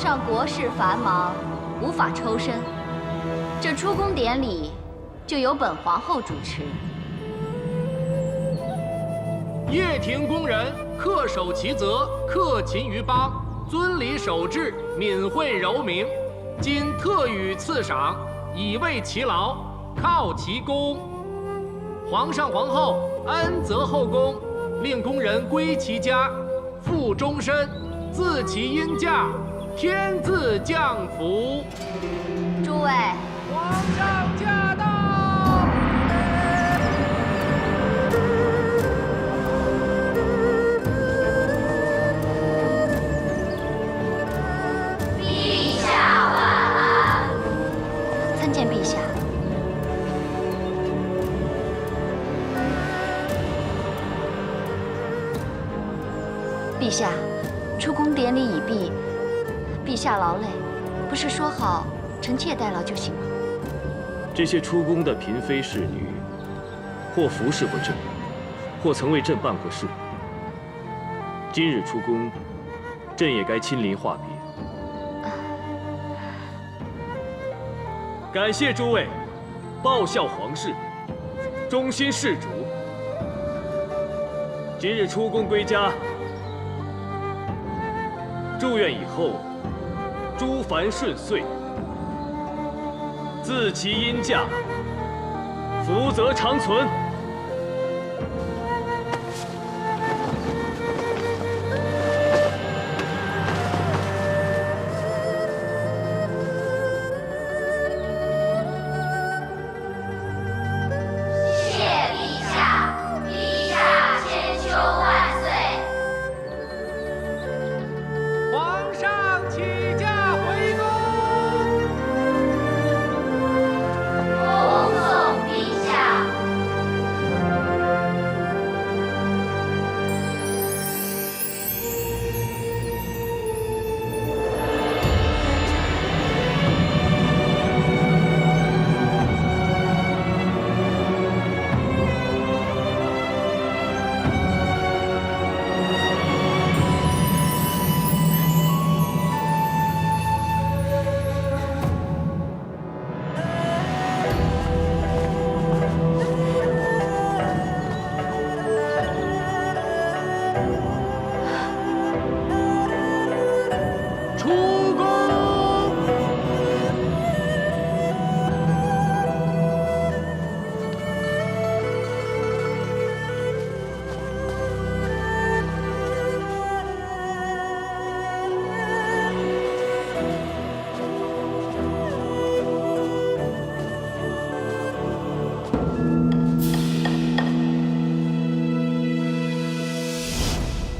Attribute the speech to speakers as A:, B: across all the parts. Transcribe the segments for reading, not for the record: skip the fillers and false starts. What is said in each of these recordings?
A: 上国事繁忙，无法抽身，这出宫典礼就由本皇后主持。
B: 掖庭宫人恪守其责，克勤于邦，遵礼守制，敏惠柔明。今特予赐赏，以慰其劳，犒其功。皇上皇后恩泽后宫，令宫人归其家，复终身，自其阴驾，天自降福。
A: 诸位，
B: 皇上驾到！
A: 陛下晚安。参见陛下。陛下，出宫典礼已毕，陛下劳累，不是说好臣妾代劳就行吗？
C: 这些出宫的嫔妃侍女，或服侍过朕，或曾为朕办过事。今日出宫，朕也该亲临话别。感谢诸位报效皇室，忠心事主。今日出宫归家，祝愿以后诸凡顺遂，自其阴驾，福泽长存。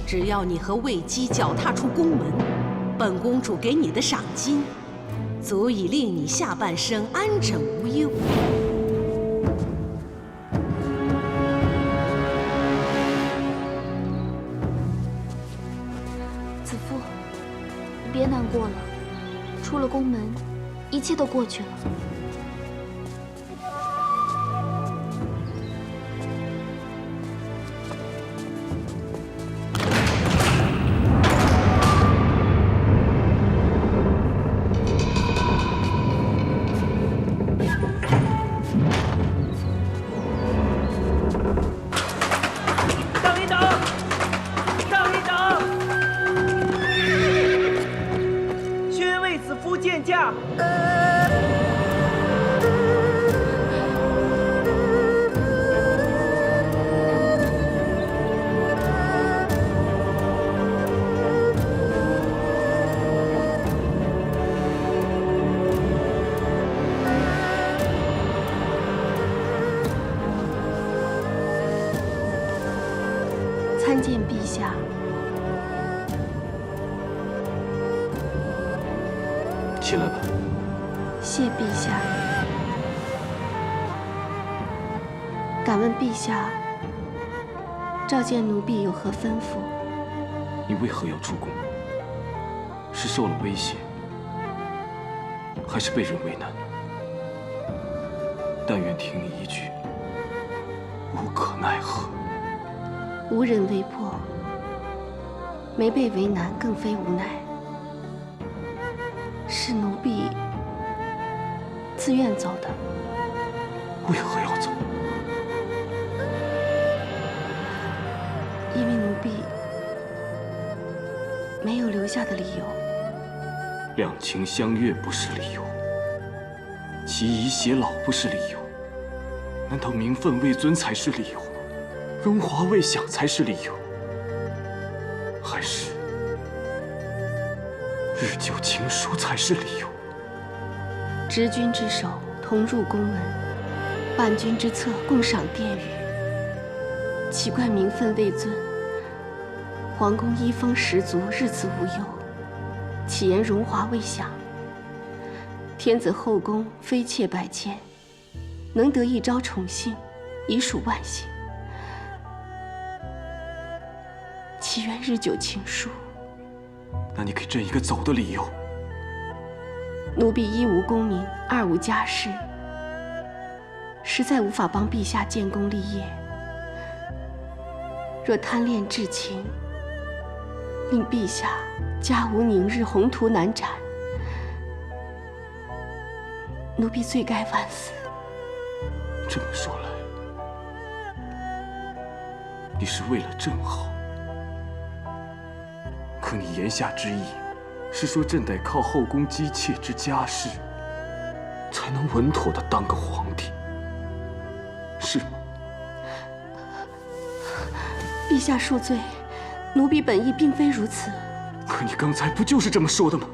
D: 只要你和魏姬脚踏出宫门，本公主给你的赏金，足以令你下半生安枕无忧。
A: 子父，你别难过了，出了宫门，一切都过去了。参见陛下。
C: 起来吧。
A: 谢陛下。敢问陛下，召见奴婢有何吩咐？
C: 你为何要出宫？是受了威胁，还是被人为难？但愿听你一句，无可奈何。
A: 无人为迫，没被为难，更非无奈。
E: 是奴婢自愿走的。
C: 为何要走？
E: 因为奴婢没有留下的理由。
C: 两情相悦不是理由，其遗偕老不是理由，难道名分未尊才是理由？荣华未享才是理由？还是日久情疏才是理由？
E: 执君之手，同入宫门；伴君之侧，共赏殿宇。奇怪名分未尊，皇宫衣风十足，日子无忧。岂言荣华未享？天子后宫妃妾百千，能得一朝宠幸，已属万幸。岂愿日久情疏？
C: 那你给朕一个走的理由。
E: 奴婢一无功名，二无家室，实在无法帮陛下建功立业。若贪恋至情，令陛下家无宁日，宏图难展，奴婢罪该万死。
C: 这么说来，你是为了朕好。可你言下之意，是说朕得靠后宫姬妾之家世，才能稳妥地当个皇帝，是吗？
E: 陛下恕罪，奴婢本意并非如此。
C: 可你刚才不就是这么说的吗？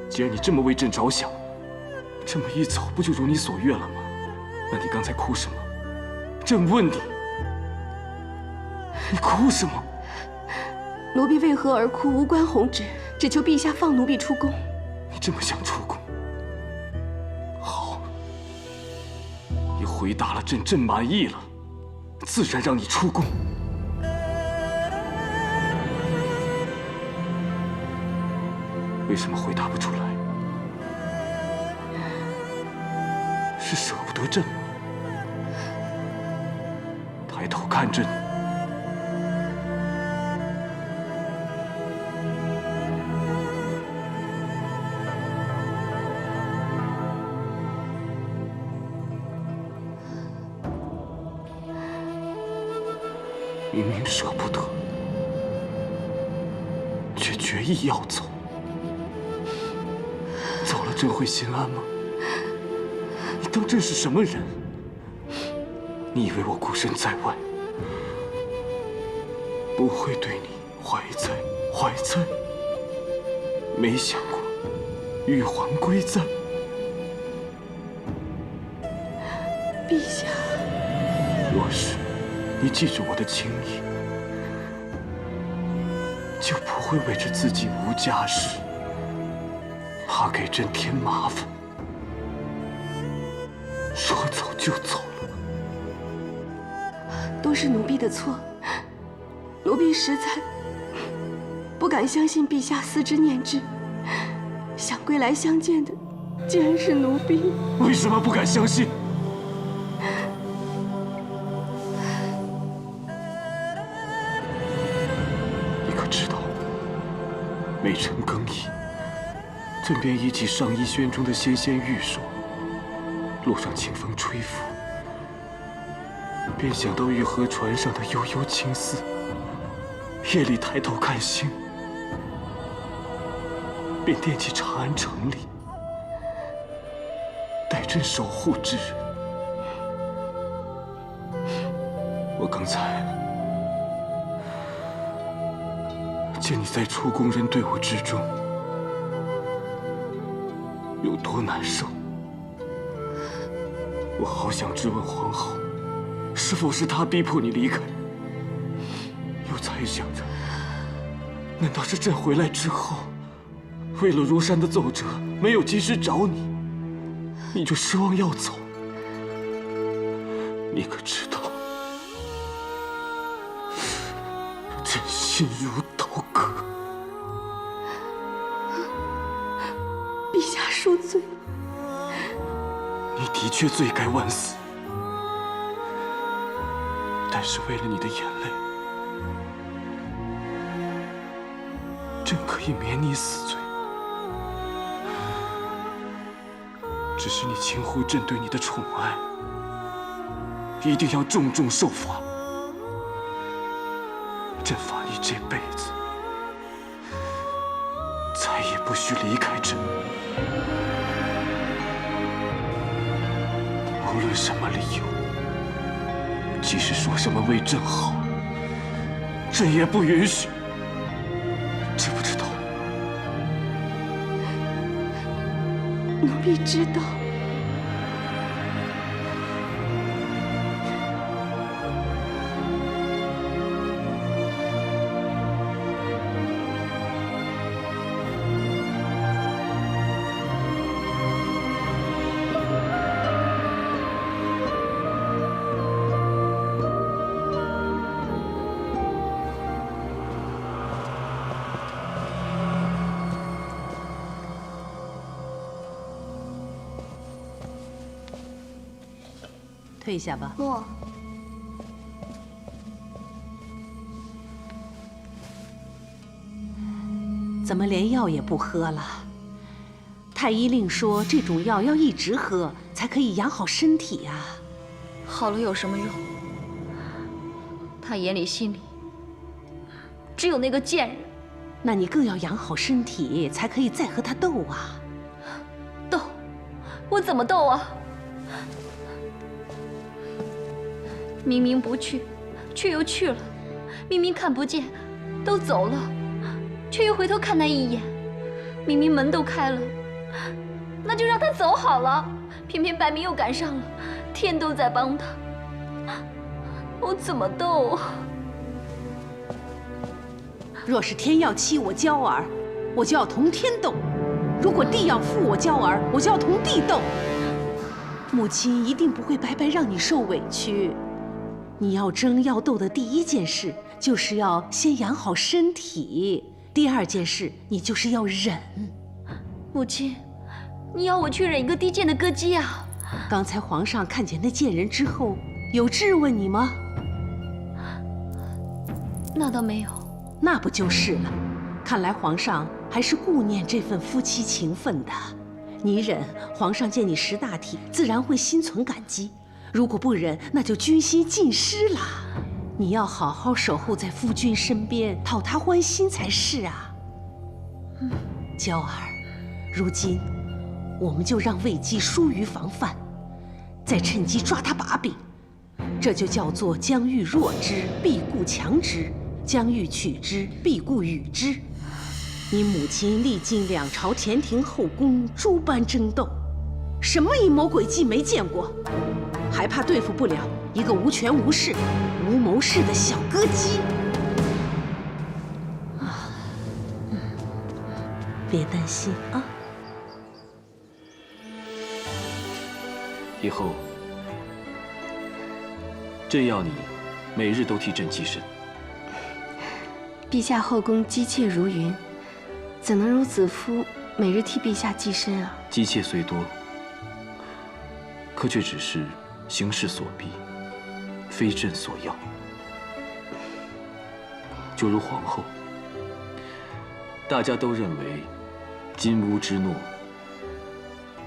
C: 既然你这么为朕着想，这么一走不就如你所愿了吗？那你刚才哭什么？朕问你，你哭什么？
E: 奴婢为何而哭无关宏旨，只求陛下放奴婢出宫。
C: 你这么想出宫？好，你回答了朕，朕满意了，自然让你出宫。为什么回答不出来？是舍不得朕吗？抬头看朕。明明舍不得，却决意要走。走了，朕会心安吗？你当朕是什么人？你以为我孤身在外，不会对你怀猜？没想过玉环归在。
E: 陛下，
C: 若是你记着我的情谊，就不会为着自己无家室，怕给朕添麻烦，说走就走了。
E: 都是奴婢的错，奴婢实在不敢相信陛下思之念之，想归来相见的竟然是奴婢。
C: 为什么不敢相信？你可知道，每晨更衣，朕便忆起上衣轩中的纤纤玉手，路上清风吹拂，便想到玉河船上的悠悠情思。夜里抬头看星，便惦记长安城里待朕守护之人。我刚才见你在出宫人队伍之中有多难受，我好想质问皇后，是否是她逼迫你离开？又猜想着，难道是朕回来之后，为了如山的奏折没有及时找你，你就失望要走？你可知道，朕心如刀割。
E: 陛下恕罪。
C: 你的确罪该万死，但是为了你的眼泪，朕可以免你死罪。只是你轻忽朕对你的宠爱，一定要重重受罚。朕罚你这辈子再也不许离开朕。无论什么理由，即使说什么为朕好，朕也不允许。知不知道？
E: 奴婢知道。
D: 退下吧。
A: 莫，
D: 怎么连药也不喝了？太医令说，这种药要一直喝，才可以养好身体啊。
A: 好了有什么用？他眼里心里只有那个贱人。
D: 那你更要养好身体，才可以再和他斗啊。
A: 斗？我怎么斗啊？明明不去，却又去了；明明看不见，都走了，却又回头看他一眼；明明门都开了，那就让他走好了。偏偏白明又赶上了，天都在帮他，我怎么斗啊？
D: 若是天要欺我娇儿，我就要同天斗；如果地要负我娇儿，我就要同地斗。母亲一定不会白白让你受委屈。你要争要斗的第一件事，就是要先养好身体；第二件事，你就是要忍。
A: 母亲，你要我去忍一个低贱的歌姬啊？
D: 刚才皇上看见那贱人之后，有质问你吗？
A: 那倒没有。
D: 那不就是了？看来皇上还是顾念这份夫妻情分的。你忍，皇上见你识大体，自然会心存感激。如果不忍，那就军心尽失了。你要好好守候在夫君身边，讨他欢心才是啊。娇儿，如今我们就让魏姬疏于防范，再趁机抓他把柄。这就叫做将欲弱之，必固强之；将欲取之，必固与之。你母亲历经2朝前庭后宫诸般争斗，什么阴谋诡计没见过？还怕对付不了一个无权无势、无谋事的小歌姬？别担心啊！
C: 以后，朕要你每日都替朕祭身。
E: 陛下后宫姬妾如云，怎能如子夫每日替陛下祭身啊？
C: 姬妾虽多，可却只是形势所逼，非朕所要。就如皇后，大家都认为金乌之诺，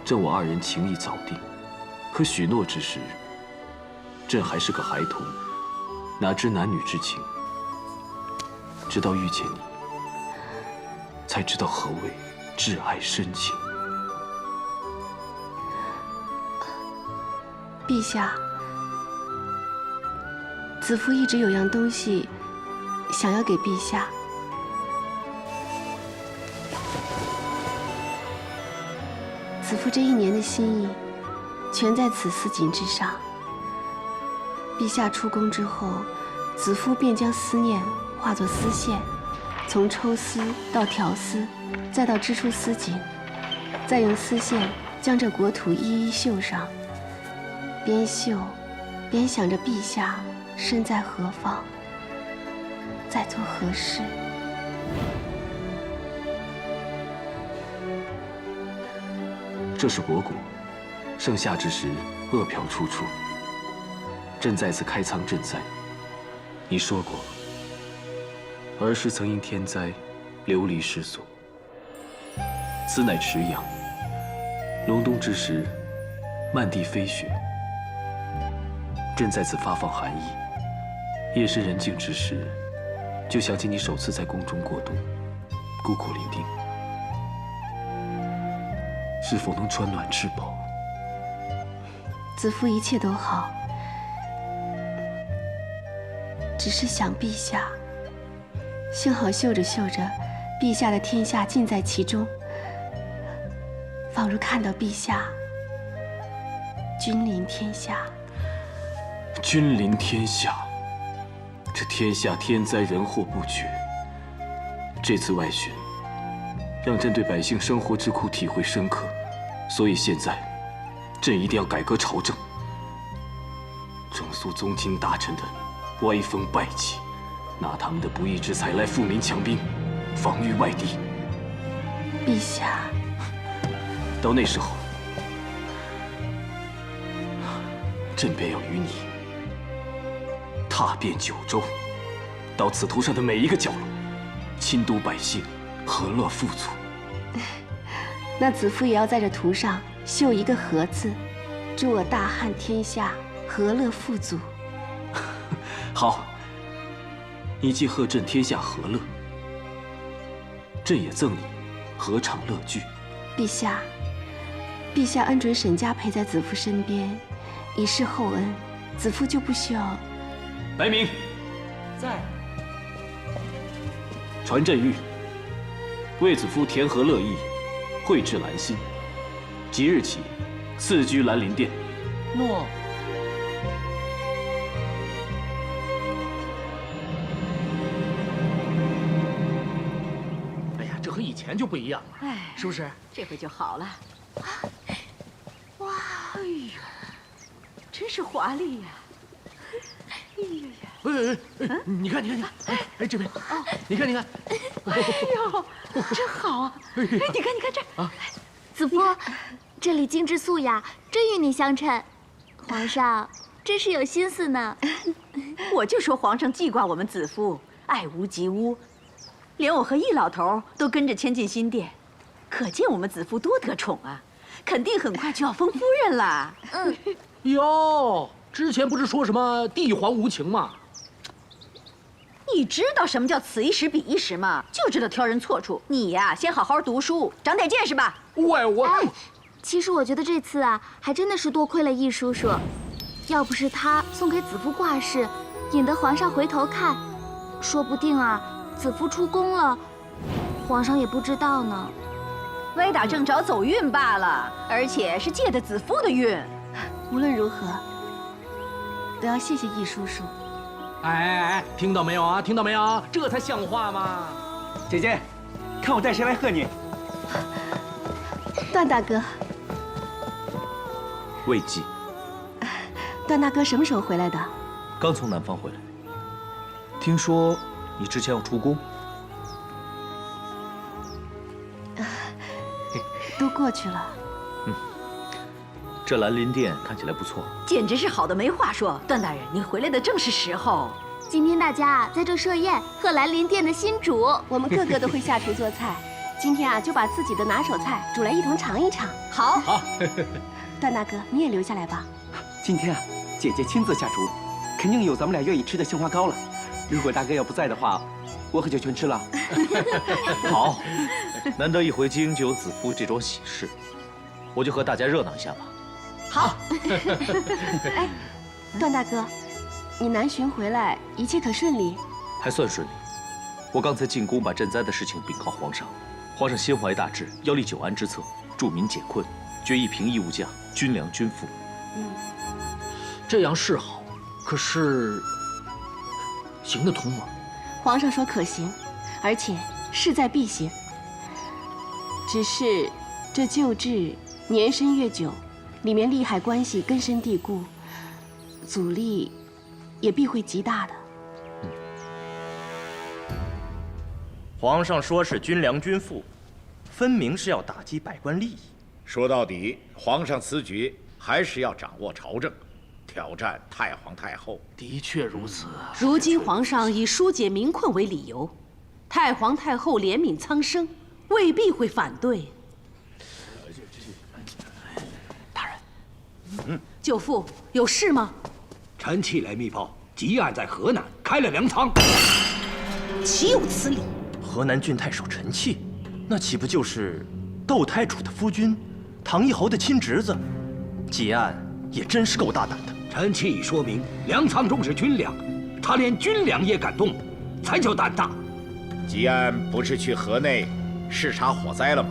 C: 朕我2人情谊早定，可许诺之时，朕还是个孩童，哪知男女之情。直到遇见你，才知道何谓挚爱深情。
E: 陛下，子夫一直有样东西想要给陛下。子夫这1年的心意，全在此丝锦之上。陛下出宫之后，子夫便将思念化作丝线，从抽丝到挑丝，再到织出丝锦，再用丝线将这国土一一绣上。边绣，边想着陛下身在何方，在做何事。
C: 这是国谷，盛夏之时，恶殍处处。朕再次开仓赈灾。你说过，儿时曾因天灾流离失所，此乃池养。隆冬之时，漫地飞雪，朕在此发放寒意。夜深人静之时，就想起你首次在宫中过冬，孤苦伶仃，是否能穿暖吃饱？
E: 子夫一切都好，只是想陛下。幸好嗅着嗅着，陛下的天下尽在其中，仿如看到陛下君临天下。
C: 君临天下，这天下天灾人祸不绝。这次外巡，让朕对百姓生活之苦体会深刻，所以现在，朕一定要改革朝政，整肃宗亲大臣的歪风败气，拿他们的不义之财来富民强兵，防御外敌。
E: 陛下，
C: 到那时候，朕便要与你踏遍九州，到此图上的每一个角落，亲都百姓，和乐富足。
E: 那子夫也要在这图上绣一个“和”字，祝我大汉天下和乐富足。
C: 好，你既贺朕天下和乐，朕也赠你禾场乐聚。
E: 陛下，陛下恩准沈家陪在子夫身边，以示厚恩，子夫就不需要。
C: 白明
F: 在。
C: 传朕谕，为子夫填和乐意，绘制兰心，即日起赐居兰陵殿。
F: 诺。
B: 哎呀，这和以前就不一样了，
D: 哎，
B: 是不是？
D: 这回就好了。哇，哎呦，真是华丽呀！哎呀呀！
B: 你看，哎，这边，你看，
D: 哎呦，真好啊！哎，你看这啊，
A: 子夫，这里精致素雅，真与你相称。皇上真是有心思呢。
D: 我就说皇上记挂我们子夫，爱屋及乌，连我和易老头都跟着迁进新殿，可见我们子夫多得宠啊！肯定很快就要封夫人了。
B: 哟，之前不是说什么帝皇无情吗？
D: 你知道什么叫此一时彼一时吗？就知道挑人错处。你呀，先好好读书，长点见识吧。
B: 喂，
A: 其实我觉得这次啊，还真的是多亏了易叔叔，要不是他送给子夫挂饰，引得皇上回头看，说不定啊，子夫出宫了，皇上也不知道呢。
D: 歪打正着走运罢了，而且是借的子夫的运。
E: 无论如何，都要谢谢易叔叔。
B: 哎，听到没有啊？听到没有？这才像话嘛！
F: 姐姐，看我带谁来贺你？
E: 段大哥，
G: 魏姬，
E: 段大哥什么时候回来的？
G: 刚从南方回来。听说你之前要出宫，
E: 都过去了。
G: 这兰陵殿看起来不错。
D: 简直是好的没话说。段大人，你回来的正是时候。
A: 今天大家啊在这设宴，贺兰陵殿的新主。
E: 我们个个都会下厨做菜，今天啊就把自己的拿手菜煮来一同尝一尝。
D: 好，
E: 段大哥，你也留下来吧。
F: 今天啊，姐姐亲自下厨，肯定有咱们俩愿意吃的杏花糕了。如果大哥要不在的话，我可就全吃了。
G: 好，难得一回京就有子夫这桩喜事，我就和大家热闹一下吧。
D: 好。
E: 哎，段大哥，你南巡回来一切可顺利？
G: 还算顺利。我刚才进宫把赈灾的事情禀告皇上，皇上心怀大志，要立久安之策，助民解困，决议平抑物价，均粮均富。
B: 这样是好，可是行得通吗？
E: 皇上说可行，而且势在必行。只是这旧制年深月久，里面利害关系根深蒂固，阻力也必会极大的。
H: 皇上说是均粮均富，分明是要打击百官利益。
I: 说到底，皇上此举还是要掌握朝政，挑战太皇太后。
B: 的确如此。
D: 如今皇上以疏解民困为理由，太皇太后怜悯苍生，未必会反对。
B: 大人，
D: 舅父有事吗？
J: 臣启来密报，吉安在河南开了粮仓。
D: 岂有此理！
H: 河南郡太守陈契，那岂不就是窦太主的夫君，唐一侯的亲侄子？吉安也真是够大胆的。
J: 陈契已说明粮仓中是军粮，他连军粮也敢动，才叫胆大。
I: 吉安不是去河内视察火灾了吗？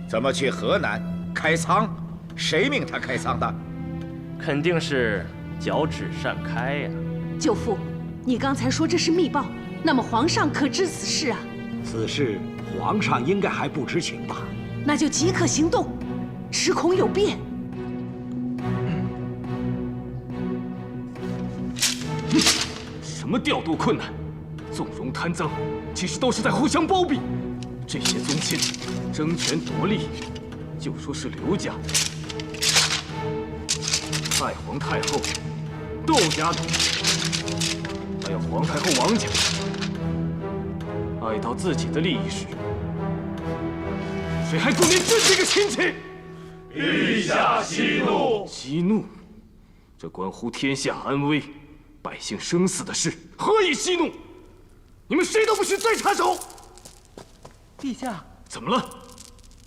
I: 怎么去河南开仓？谁命他开仓的？
H: 肯定是脚趾善开呀。
D: 舅父，你刚才说这是密报，那么皇上可知此事啊？
J: 此事皇上应该还不知情吧？
D: 那就即刻行动，时恐有变。
C: 什么调度困难，纵容贪赃，其实都是在互相包庇。这些宗亲争权夺利，就说是刘家、太皇太后、窦家的，还有皇太后王家，爱到自己的利益时，谁还顾念这几个亲戚？
K: 陛下息怒！
C: 息怒，这关乎天下安危、百姓生死的事，何以息怒？你们谁都不许再插手！
F: 陛下，
C: 怎么了？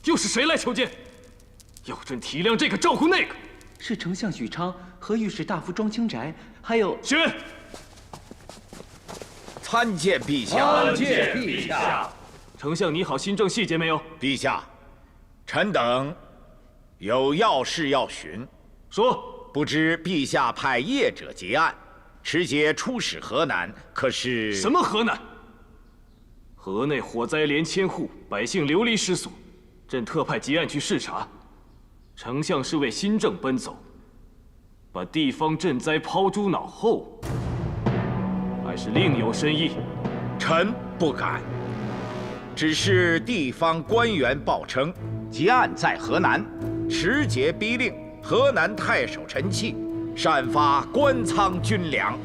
C: 又是谁来求见？要朕体谅这个照顾那个。
F: 是丞相许昌和御史大夫庄清宅，还有
C: 宣。
I: 参见陛下。
K: 参见陛下。
C: 丞相拟好新政细节没有？
I: 陛下，臣等有要事要询。
C: 说。
I: 不知陛下派业者结案，持节出使河南，可是？
C: 什么河南？河内火灾连千户，百姓流离失所，朕特派结案去视察。丞相是为新政奔走，把地方赈灾抛诸脑后，还是另有深意？
I: 臣不敢。只是地方官员报称，结案在河南，持节逼令河南太守陈契擅发官仓军粮。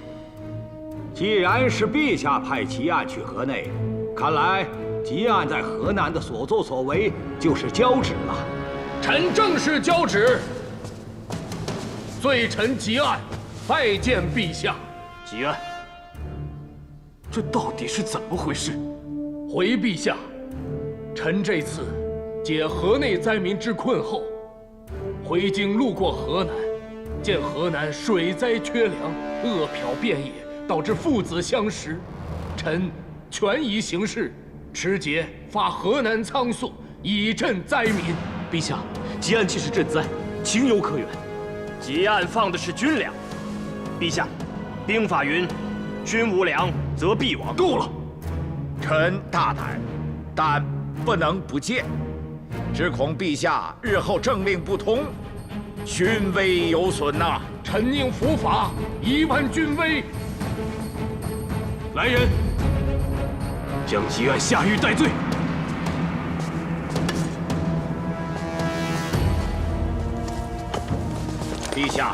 J: 既然是陛下派吉案去河内，看来吉案在河南的所作所为就是交旨了。
B: 臣正是交旨，罪臣吉案，拜见陛下。
C: 吉案，这到底是怎么回事？
B: 回陛下，臣这次解河内灾民之困后，回京路过河南，见河南水灾缺粮，饿殍遍野，导致父子相食。臣权宜行事，持节发河南仓粟，以赈灾民。
C: 陛下，结案既是赈灾，情有可原。
H: 结案放的是军粮，陛下，兵法云：军无粮，则必亡。
C: 够了！
I: 臣大胆，但不能不谏。只恐陛下日后政令不通，军威有损呐。
B: 臣应伏法，以挽军威。
C: 来人，将吉案下狱戴罪。
I: 陛下，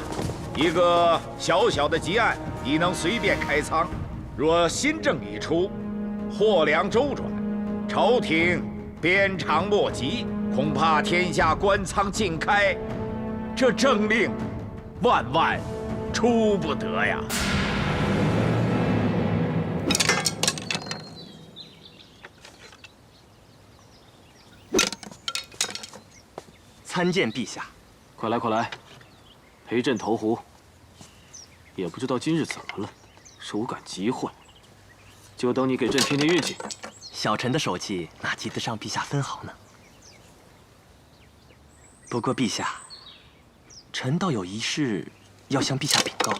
I: 一个小小的吉案已能随便开仓，若新政已出，货粮周转，朝廷鞭长莫及，恐怕天下官仓尽开，这政令万万出不得呀！
H: 参见陛下。
C: 快来，快来，陪朕投壶。也不知道今日怎么了，手感极坏。就等你给朕添添运气。
H: 小臣的手气哪及得上陛下分毫呢？不过陛下，臣倒有一事要向陛下禀告。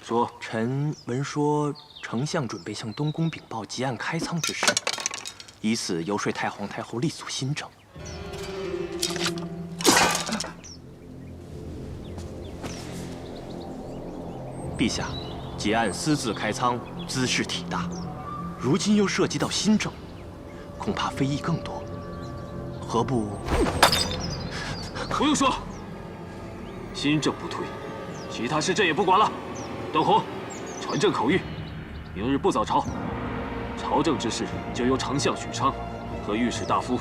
C: 说。
H: 臣闻说丞相准备向东宫禀报结案开仓之事，以此游说太皇太后力阻新政。陛下，结案私自开仓，兹事体大，如今又涉及到新政，恐怕非议更多。何不？
C: 不用说，新政不推，其他事朕也不管了。邓弘，传朕口谕，明日不早朝，朝政之事就由丞相许昌和御史大夫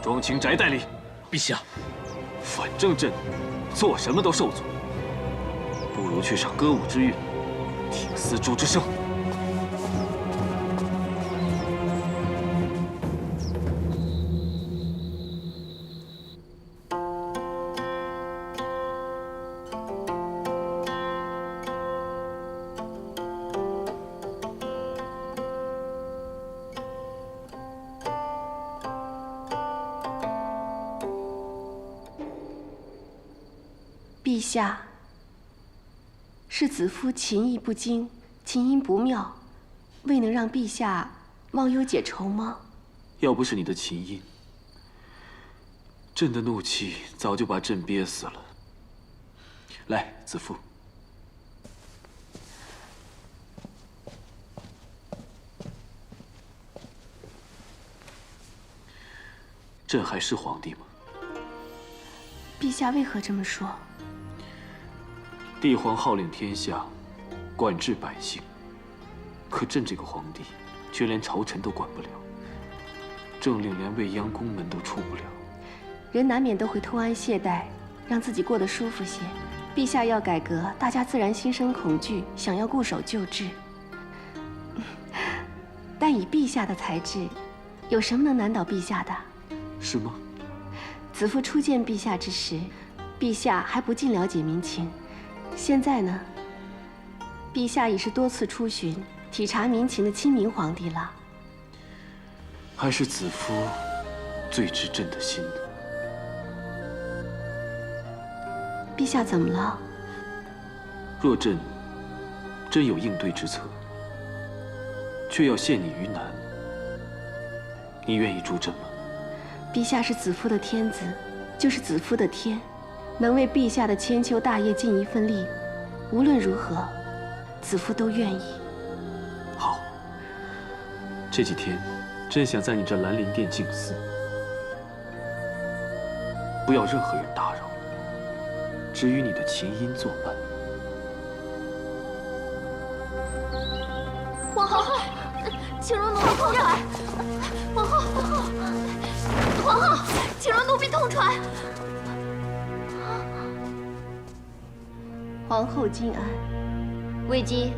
C: 庄清宅代理。
B: 陛下，
C: 反正朕做什么都受阻，不如去赏歌舞之韵，听丝竹之声。
E: 陛下，是子夫琴艺不精，琴音不妙，未能让陛下忘忧解愁吗？
C: 要不是你的琴音，朕的怒气早就把朕憋死了。来，子夫。朕还是皇帝吗？
E: 陛下为何这么说？
C: 帝皇号令天下，管治百姓，可朕这个皇帝却连朝臣都管不了，政令连未央宫门都出不了。
E: 人难免都会偷安懈怠，让自己过得舒服些。陛下要改革，大家自然心生恐惧，想要固守旧制。但以陛下的才智，有什么能难倒陛下的？
C: 是吗？
E: 子夫初见陛下之时，陛下还不尽了解民情。现在呢，陛下已是多次出巡、体察民情的亲民皇帝了。
C: 还是子夫最知朕的心呢。
E: 陛下怎么了？
C: 若朕真有应对之策，却要陷你于难，你愿意助朕吗？
E: 陛下是子夫的天子，就是子夫的天。能为陛下的千秋大业尽一份力，无论如何，子夫都愿意。
C: 好，这几天，朕想在你这兰陵殿静思，不要任何人打扰，只与你的琴音作伴。
A: 皇后，请容奴婢痛传。皇后，皇后，请容奴婢痛传。
E: 皇后金安，
A: 魏姬，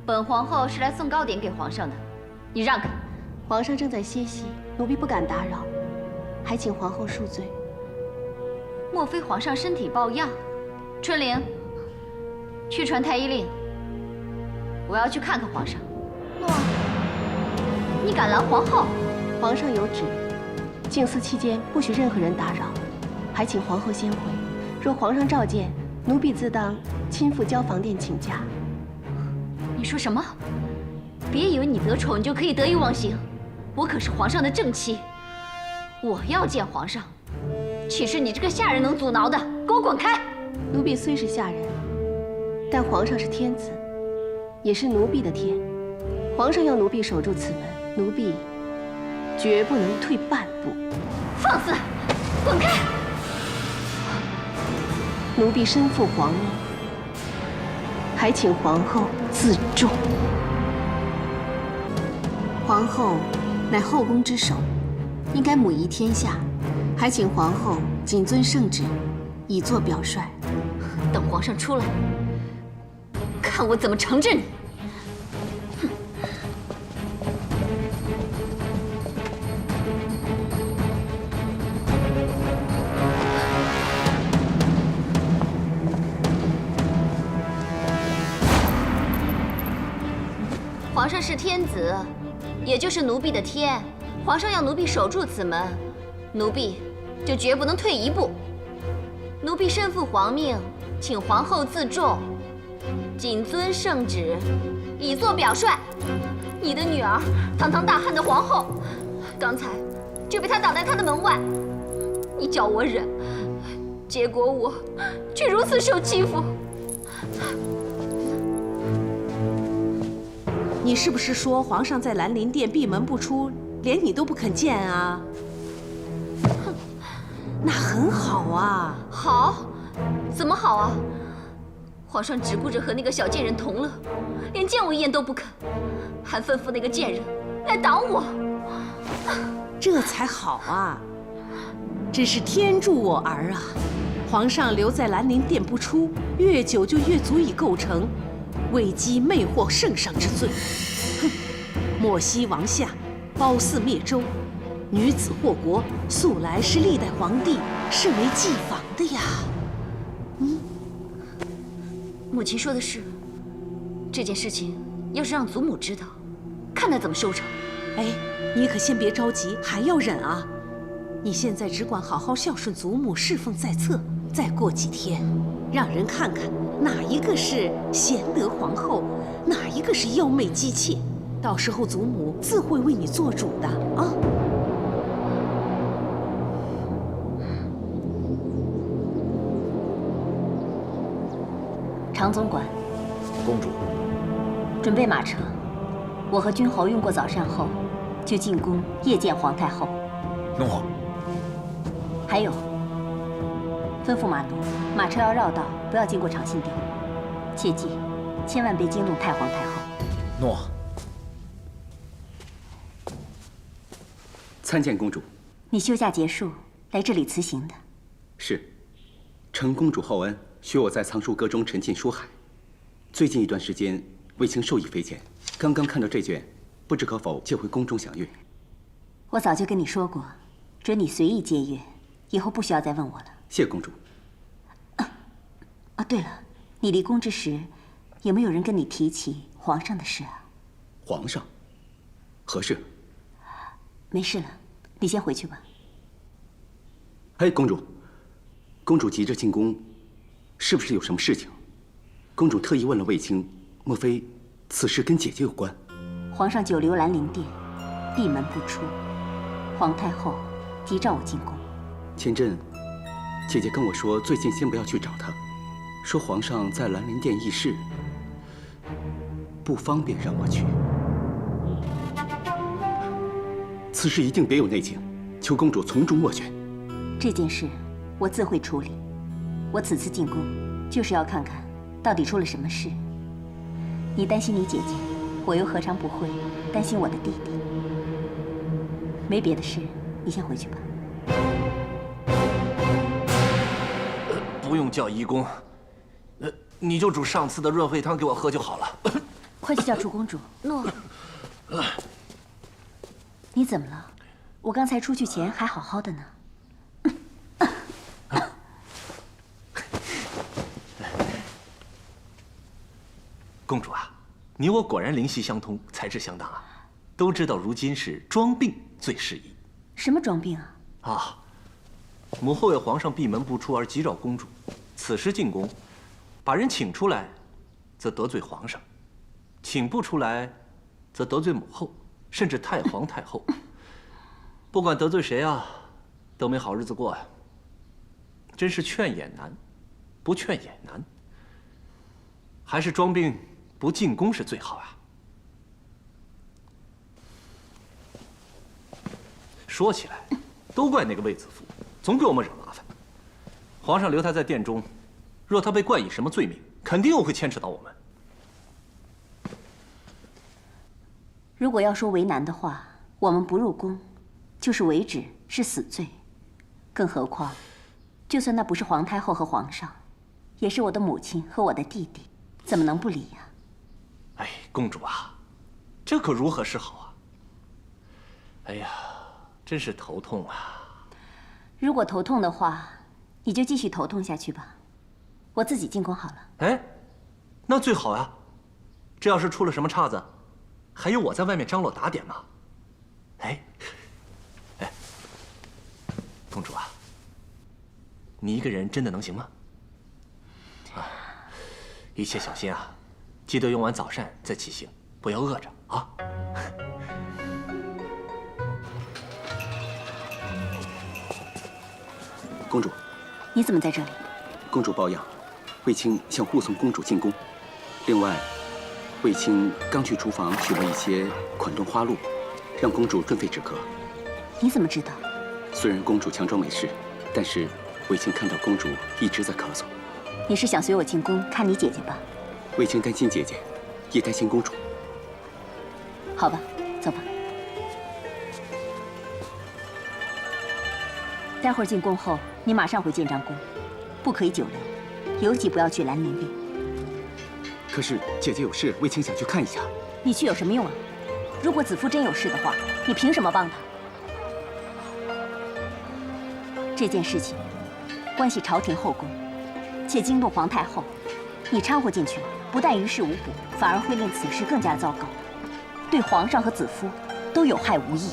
A: 本皇后是来送糕点给皇上的，你让开。
E: 皇上正在歇息，奴婢不敢打扰，还请皇后恕罪。
A: 莫非皇上身体抱恙？春玲，去传太医令，我要去看看皇上。诺，你敢拦皇后？
E: 皇上有旨，静思期间不许任何人打扰，还请皇后先回。若皇上召见，奴婢自当亲赴交房殿请假。
A: 你说什么？别以为你得宠就可以得意忘形，我可是皇上的正妻，我要见皇上，岂是你这个下人能阻挠的？给我滚开！
E: 奴婢虽是下人，但皇上是天子，也是奴婢的天。皇上要奴婢守住此门，奴婢绝不能退半步。
A: 放肆！滚开！
E: 奴婢身负皇命，还请皇后自重。皇后乃后宫之首，应该母仪天下，还请皇后谨遵圣旨，以作表率。
A: 等皇上出来，看我怎么惩治你！皇上是天子，也就是奴婢的天。皇上要奴婢守住此门，奴婢就绝不能退一步。奴婢身负皇命，请皇后自重，谨遵圣旨，以作表率。你的女儿，堂堂大汉的皇后，刚才就被他挡在他的门外，你叫我忍，结果我却如此受欺负。
D: 你是不是说皇上在兰陵殿闭门不出，连你都不肯见啊？那很好啊。
A: 好？怎么好啊？皇上只顾着和那个小贱人同乐，连见我一眼都不肯，还吩咐那个贱人来挡我。
D: 这才好啊！真是天助我儿啊！皇上留在兰陵殿不出，越久就越足以构成为姬魅惑圣上之罪。哼！莫西王下，褒姒灭周，女子祸国，素来是历代皇帝视为忌防的呀。
A: 母亲说的是，这件事情要是让祖母知道，看他怎么收场。
D: 哎，你可先别着急，还要忍啊！你现在只管好好孝顺祖母，侍奉在侧。再过几天，让人看看哪一个是贤德皇后，哪一个是妖媚姬妾。到时候祖母自会为你做主的啊！
A: 常总管，
G: 公主，
A: 准备马车。我和君侯用过早膳后，就进宫夜见皇太后。
I: 诺。
A: 还有，吩咐马奴，马车要绕道，不要经过长信殿。切记，千万别惊动太皇太后。
F: 诺。参见公主。
A: 你休假结束来这里辞行的？
F: 是。承公主厚恩，许我在藏书阁中沉浸书海。最近一段时间，卫青受益匪浅，刚刚看到这卷，不知可否借回宫中详阅？
A: 我早就跟你说过，准你随意借阅，以后不需要再问我了。
F: 谢公主。
A: 对了，你离宫之时，有没有人跟你提起皇上的事啊？
F: 皇上？何事？
A: 没事了，你先回去吧。
F: 哎，公主，公主急着进宫，是不是有什么事情？公主特意问了卫青，莫非此事跟姐姐有关？
A: 皇上久留兰陵殿，闭门不出，皇太后急召我进宫。
F: 前阵，姐姐跟我说，最近先不要去找她，说皇上在兰陵殿议事，不方便让我去。此事一定别有内情，求公主从中斡旋。
A: 这件事我自会处理。我此次进宫，就是要看看到底出了什么事。你担心你姐姐，我又何尝不会担心我的弟弟？没别的事，你先回去吧。
H: 不用叫医公，你就煮上次的润肺汤给我喝就好了。
A: 快去叫楚公主。诺。你怎么了？我刚才出去前还好好的呢。
H: 公主啊，你我果然灵犀相通，才智相当啊！都知道如今是装病最适宜。
A: 什么装病啊？
H: 啊，母后为皇上闭门不出而急召公主，此时进宫，把人请出来，则得罪皇上；请不出来，则得罪母后，甚至太皇太后。不管得罪谁啊，都没好日子过呀。真是劝也难，不劝也难。还是装病不进宫是最好啊。说起来，都怪那个卫子夫，总给我们惹麻烦。皇上留他在殿中，若他被冠以什么罪名，肯定又会牵扯到我们。
A: 如果要说为难的话，我们不入宫，就是为止，是死罪。更何况，就算那不是皇太后和皇上，也是我的母亲和我的弟弟，怎么能不理呀？
H: 哎，公主啊，这可如何是好啊？哎呀，真是头痛啊！
A: 如果头痛的话，你就继续头痛下去吧，我自己进宫好了。
H: 哎，那最好呀。这要是出了什么岔子，还有我在外面张罗打点嘛。哎，公主啊，你一个人真的能行吗？啊，一切小心啊，记得用完早膳再起行，不要饿着啊。
F: 公主，
A: 你怎么在这里？
F: 公主抱恙，卫青想护送公主进宫。另外，卫青刚去厨房取了一些款顿花露，让公主润肺止咳。
A: 你怎么知道？
F: 虽然公主强装没事，但是卫青看到公主一直在咳嗽。
A: 你是想随我进宫看你姐姐吧？
F: 卫青担心姐姐，也担心公主。
A: 好吧，走吧。待会儿进宫后，你马上回建章宫。
L: 不可以久留，尤其不要去兰陵殿。
F: 可是姐姐有事，卫青想去看一下。
L: 你去有什么用啊？如果子夫真有事的话，你凭什么帮他？这件事情关系朝廷后宫，且惊动皇太后，你掺和进去，不但于事无补，反而会令此事更加糟糕，对皇上和子夫都有害无益。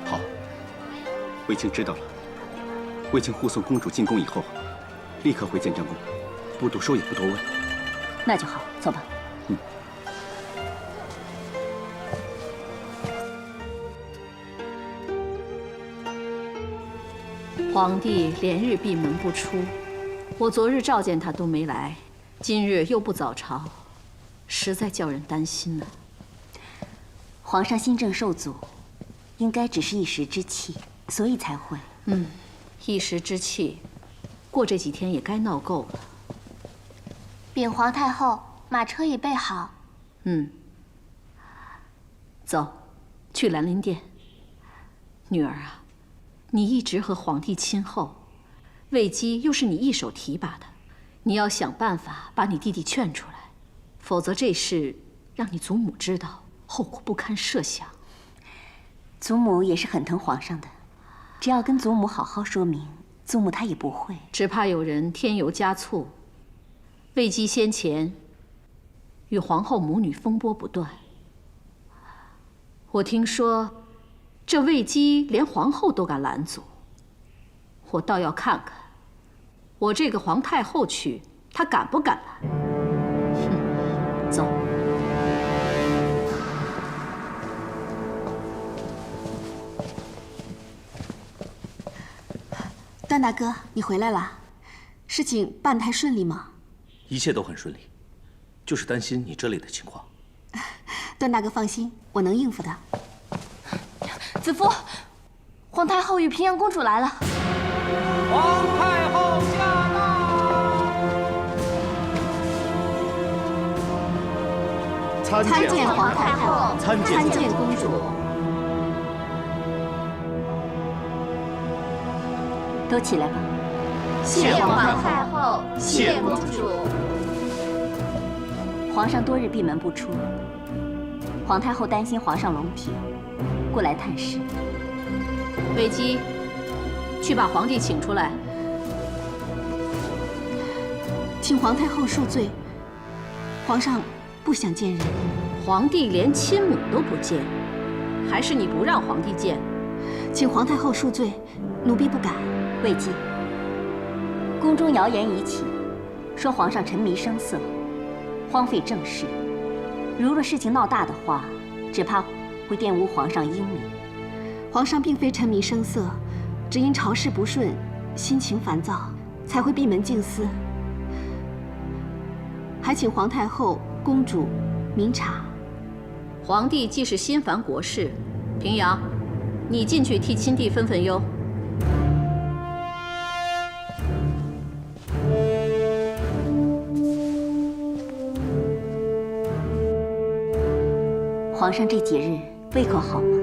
F: 好，卫青知道了。卫青护送公主进宫以后，立刻回建章宫，不多说也不多问。
L: 那就好，走吧。
D: 皇帝连日闭门不出，我昨日召见他都没来，今日又不早朝，实在叫人担心呢。
L: 皇上心正受阻，应该只是一时之气，所以才会。
D: 一时之气，过这几天也该闹够了。
A: 禀皇太后，马车已备好。
D: 走，去兰陵殿。女儿啊，你一直和皇帝亲厚，魏姬又是你一手提拔的，你要想办法把你弟弟劝出来，否则这事让你祖母知道，后果不堪设想。
L: 祖母也是很疼皇上的，只要跟祖母好好说明，祖母她也不会。
D: 只怕有人添油加醋。魏姬先前与皇后母女风波不断，我听说这魏姬连皇后都敢拦阻，我倒要看看我这个皇太后去，她敢不敢拦？走。
E: 段大哥，你回来了，事情办得还顺利吗？
G: 一切都很顺利，就是担心你这里的情况。
E: 段大哥放心，我能应付的。
A: 子夫，皇太后与平阳公主来了。
B: 皇太后驾到！
E: 参见皇太后，参见公主。
L: 都起来吧。
A: 谢皇太后，谢公主。
L: 皇上多日闭门不出，皇太后担心皇上龙体，过来探视。
D: 魏姬，去把皇帝请出来。
E: 请皇太后恕罪，皇上不想见人。
D: 皇帝连亲母都不见，还是你不让皇帝见？
E: 请皇太后恕罪，奴婢不敢。
L: 魏姬，宫中谣言已起，说皇上沉迷声色，荒废政事。如若事情闹大的话，只怕会玷污皇上英名。
E: 皇上并非沉迷声色，只因朝事不顺，心情烦躁，才会闭门静思。还请皇太后、公主明察。
D: 皇帝既是心烦国事，平阳，你进去替亲弟分分忧。
L: 皇上这几日胃口好吗？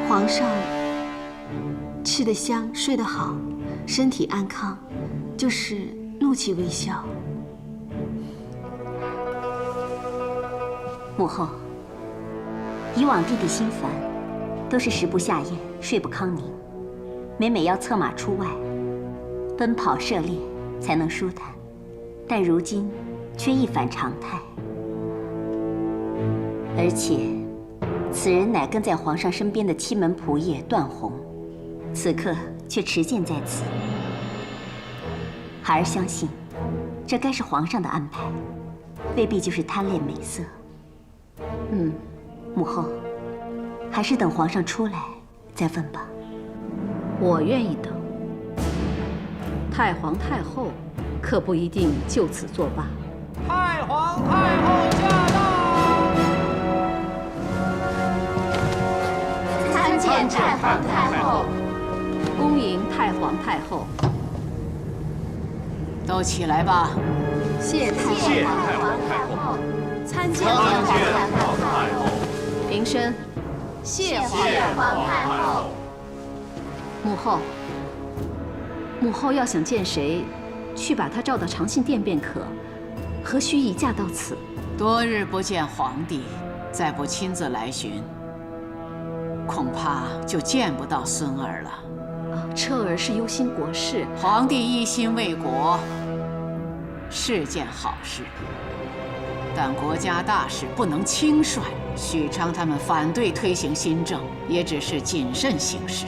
E: 皇上吃得香，睡得好，身体安康，就是怒气微消。
L: 母后，以往弟弟心烦，都是食不下咽，睡不康宁，每每要策马出外，奔跑涉猎才能舒坦，但如今却一反常态。而且，此人乃跟在皇上身边的七门仆射段宏，此刻却持剑在此。孩儿相信，这该是皇上的安排，未必就是贪恋美色。母后，还是等皇上出来再问吧。
D: 我愿意等。太皇太后可不一定就此作罢。
B: 太皇太后驾到！
A: 参见太皇太后。
D: 恭迎太皇太后。
M: 都起来吧。
E: 谢太
A: 皇太后。
E: 参见
K: 皇太后。
D: 平身。
A: 谢皇太后。
D: 母后，母后要想见谁，去把他召到长信殿便可，何须一驾到此？
M: 多日不见皇帝，再不亲自来巡，恐怕就见不到孙儿了。
D: 彻儿是忧心国事，
M: 皇帝一心为国，是件好事。但国家大事不能轻率。许昌他们反对推行新政，也只是谨慎行事。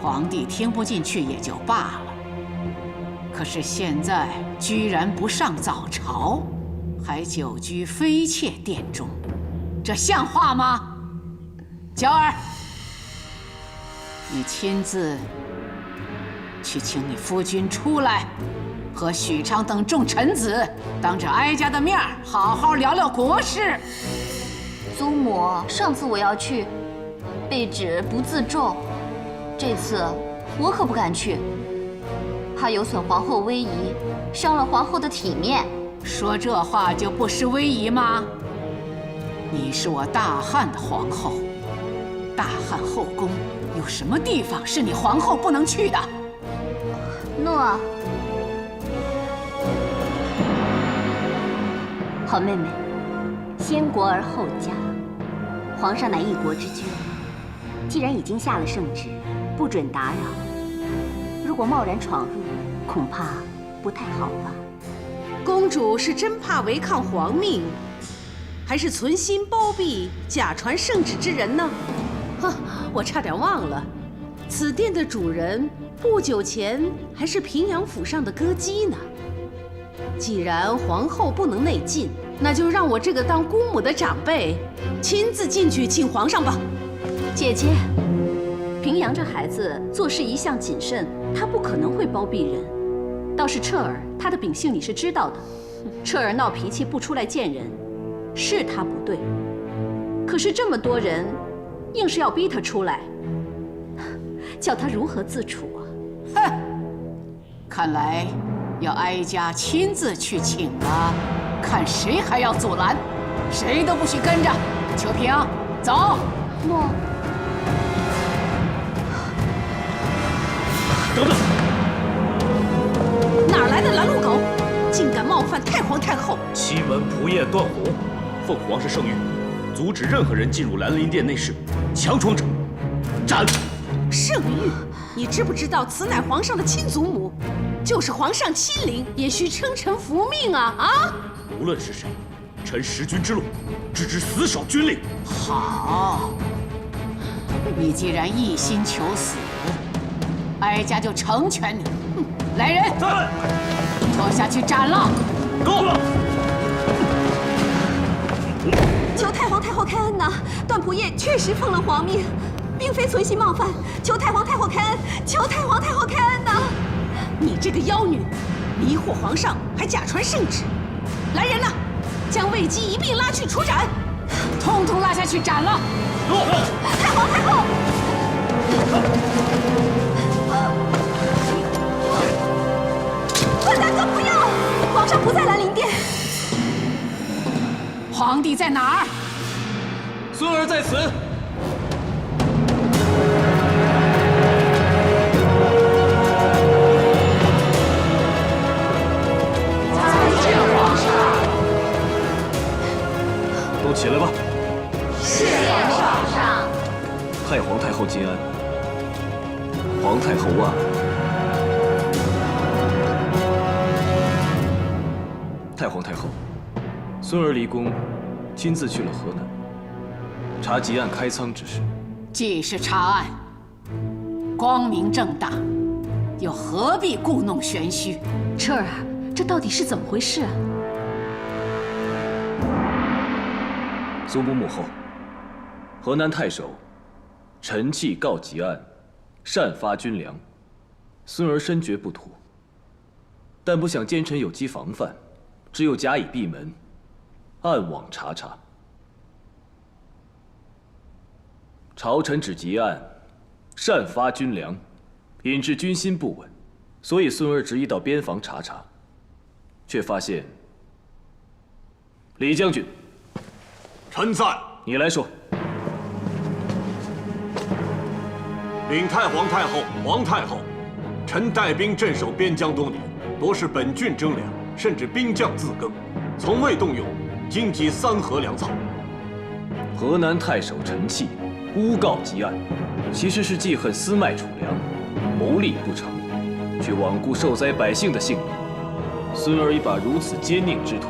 M: 皇帝听不进去也就罢了。可是现在居然不上早朝，还久居妃妾殿中，这像话吗？娇儿，你亲自去请你夫君出来，和许昌等众臣子当着哀家的面好好聊聊国事。
A: 祖母，上次我要去，被指不自重，这次我可不敢去，怕有损皇后威仪，伤了皇后的体面。
M: 说这话就不失威仪吗？你是我大汉的皇后，大汉后宫有什么地方是你皇后不能去的？
A: 诺。
L: 好妹妹，先国而后家，皇上乃一国之君，既然已经下了圣旨，不准打扰，如果贸然闯入，恐怕不太好吧？
D: 公主是真怕违抗皇命，还是存心包庇假传圣旨之人呢？哼，我差点忘了，此殿的主人不久前还是平阳府上的歌姬呢。既然皇后不能内进，那就让我这个当姑母的长辈亲自进去请皇上吧。姐姐，平阳这孩子做事一向谨慎，他不可能会包庇人。倒是彻儿，他的秉性你是知道的。彻儿闹脾气不出来见人，是他不对。可是这么多人，硬是要逼他出来，叫他如何自处啊？
M: 哼，看来要哀家亲自去请了，看谁还要阻拦，谁都不许跟着。秋萍，走。
A: 诺。
C: 等等。
D: 哪来的拦路狗，竟敢冒犯太皇太后！
C: 西门仆夜段虎，奉皇上圣谕，阻止任何人进入兰陵殿内室，强闯者斩。
D: 圣谕，你知不知道此乃皇上的亲祖母？就是皇上亲临，也需称臣服命啊！啊！
C: 无论是谁，臣识君之路，置之死守军令。
M: 好，你既然一心求死，哀家就成全你。来人，
C: 在，
M: 拖下去斩了。
C: 够了！
A: 求太皇太后开恩呐！段仆夜确实奉了皇命，并非存心冒犯，求太皇太后开恩！求太皇太后开恩呐！
D: 你这个妖女，迷惑皇上，还假传圣旨！来人呐，将卫姬一并拉去处斩，
M: 通通拉下去斩了！
A: 太皇太后！混蛋都不要！皇上不在兰陵殿。
M: 皇帝在哪儿？
C: 孙儿在此。
M: 再见，皇上。
C: 都起来吧。
A: 是皇上。
C: 太皇太后金安，皇太后万安。太皇太后，孙儿离宫，亲自去了河南，查吉案开仓之事。
M: 既是查案，光明正大，又何必故弄玄虚？
D: 彻儿，这到底是怎么回事啊？
C: 苏母母后，河南太守陈器告吉案，擅发军粮，孙儿深觉不妥，但不想奸臣有机防范。只有假以闭门，暗网查查。朝臣指吉案，擅发军粮，引致军心不稳，所以孙儿执意到边防查查，却发现李将军，
J: 臣在。
C: 你来说。
J: 禀太皇太后、皇太后，
N: 臣带兵镇守边疆多年，多是本郡征粮，甚至兵将自耕，从未动用荆棘3禾粮草。
C: 河南太守陈契诬告吉安，其实是记恨私卖储粮，谋利不成，却罔顾受灾百姓的性命。孙儿已把如此奸佞之徒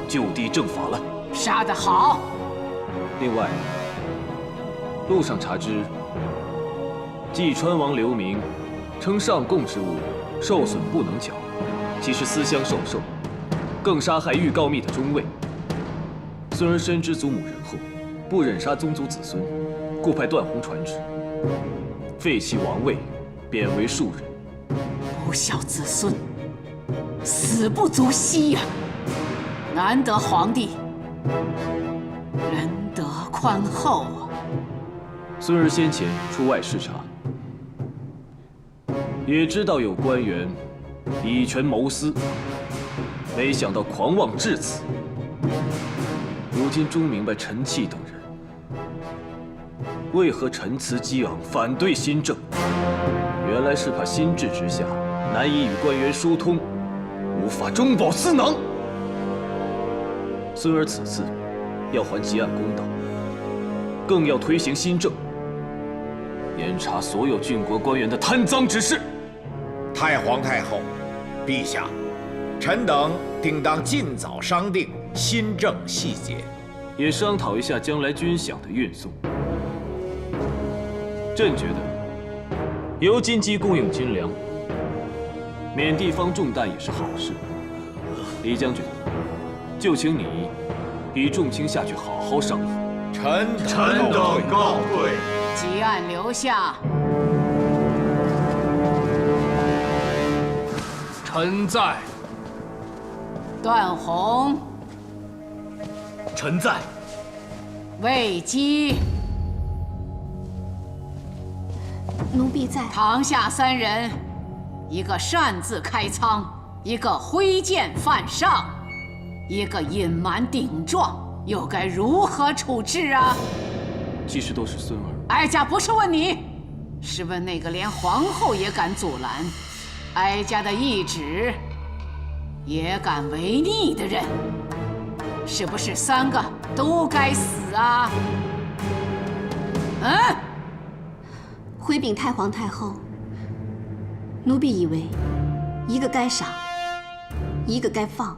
C: 就地正法了。
M: 杀得好！
C: 另外，路上查知，济川王刘明称上贡之物受损不能缴，其实私相授受，更杀害欲告密的中尉。孙儿深知祖母仁厚，不忍杀宗族子孙，故派段宏传旨，废弃王位，贬为庶人。
M: 不孝子孙，死不足惜呀！难得皇帝仁德宽厚啊！
C: 孙儿先前出外视察，也知道有官员以权谋私，没想到狂妄至此。如今终明白陈契等人为何陈词激昂，反对新政，原来是怕新制之下难以与官员疏通，无法中饱私囊。孙儿此次要还吉安公道，更要推行新政，严查所有郡国官员的贪赃之事。
I: 太皇太后，陛下，臣等定当尽早商定新政细节，
C: 也商讨一下将来军饷的运送。朕觉得，由金鸡供应军粮，免地方重担也是好事。李将军，就请你与众卿下去好好商议。
I: 臣
N: 等告退。
M: 吉安留下。
B: 臣在。
M: 段宏。
G: 臣在。
M: 魏姬。
E: 奴婢在。
M: 堂下3人，一个擅自开仓，一个挥剑犯上，一个隐瞒顶撞，又该如何处置啊？
C: 其实都是孙儿。
M: 哀家不是问你，是问那个连皇后也敢阻拦，哀家的懿旨也敢违逆的人，是不是3个都该死啊？嗯。
E: 回禀太皇太后，奴婢以为，一个该赏，一个该放，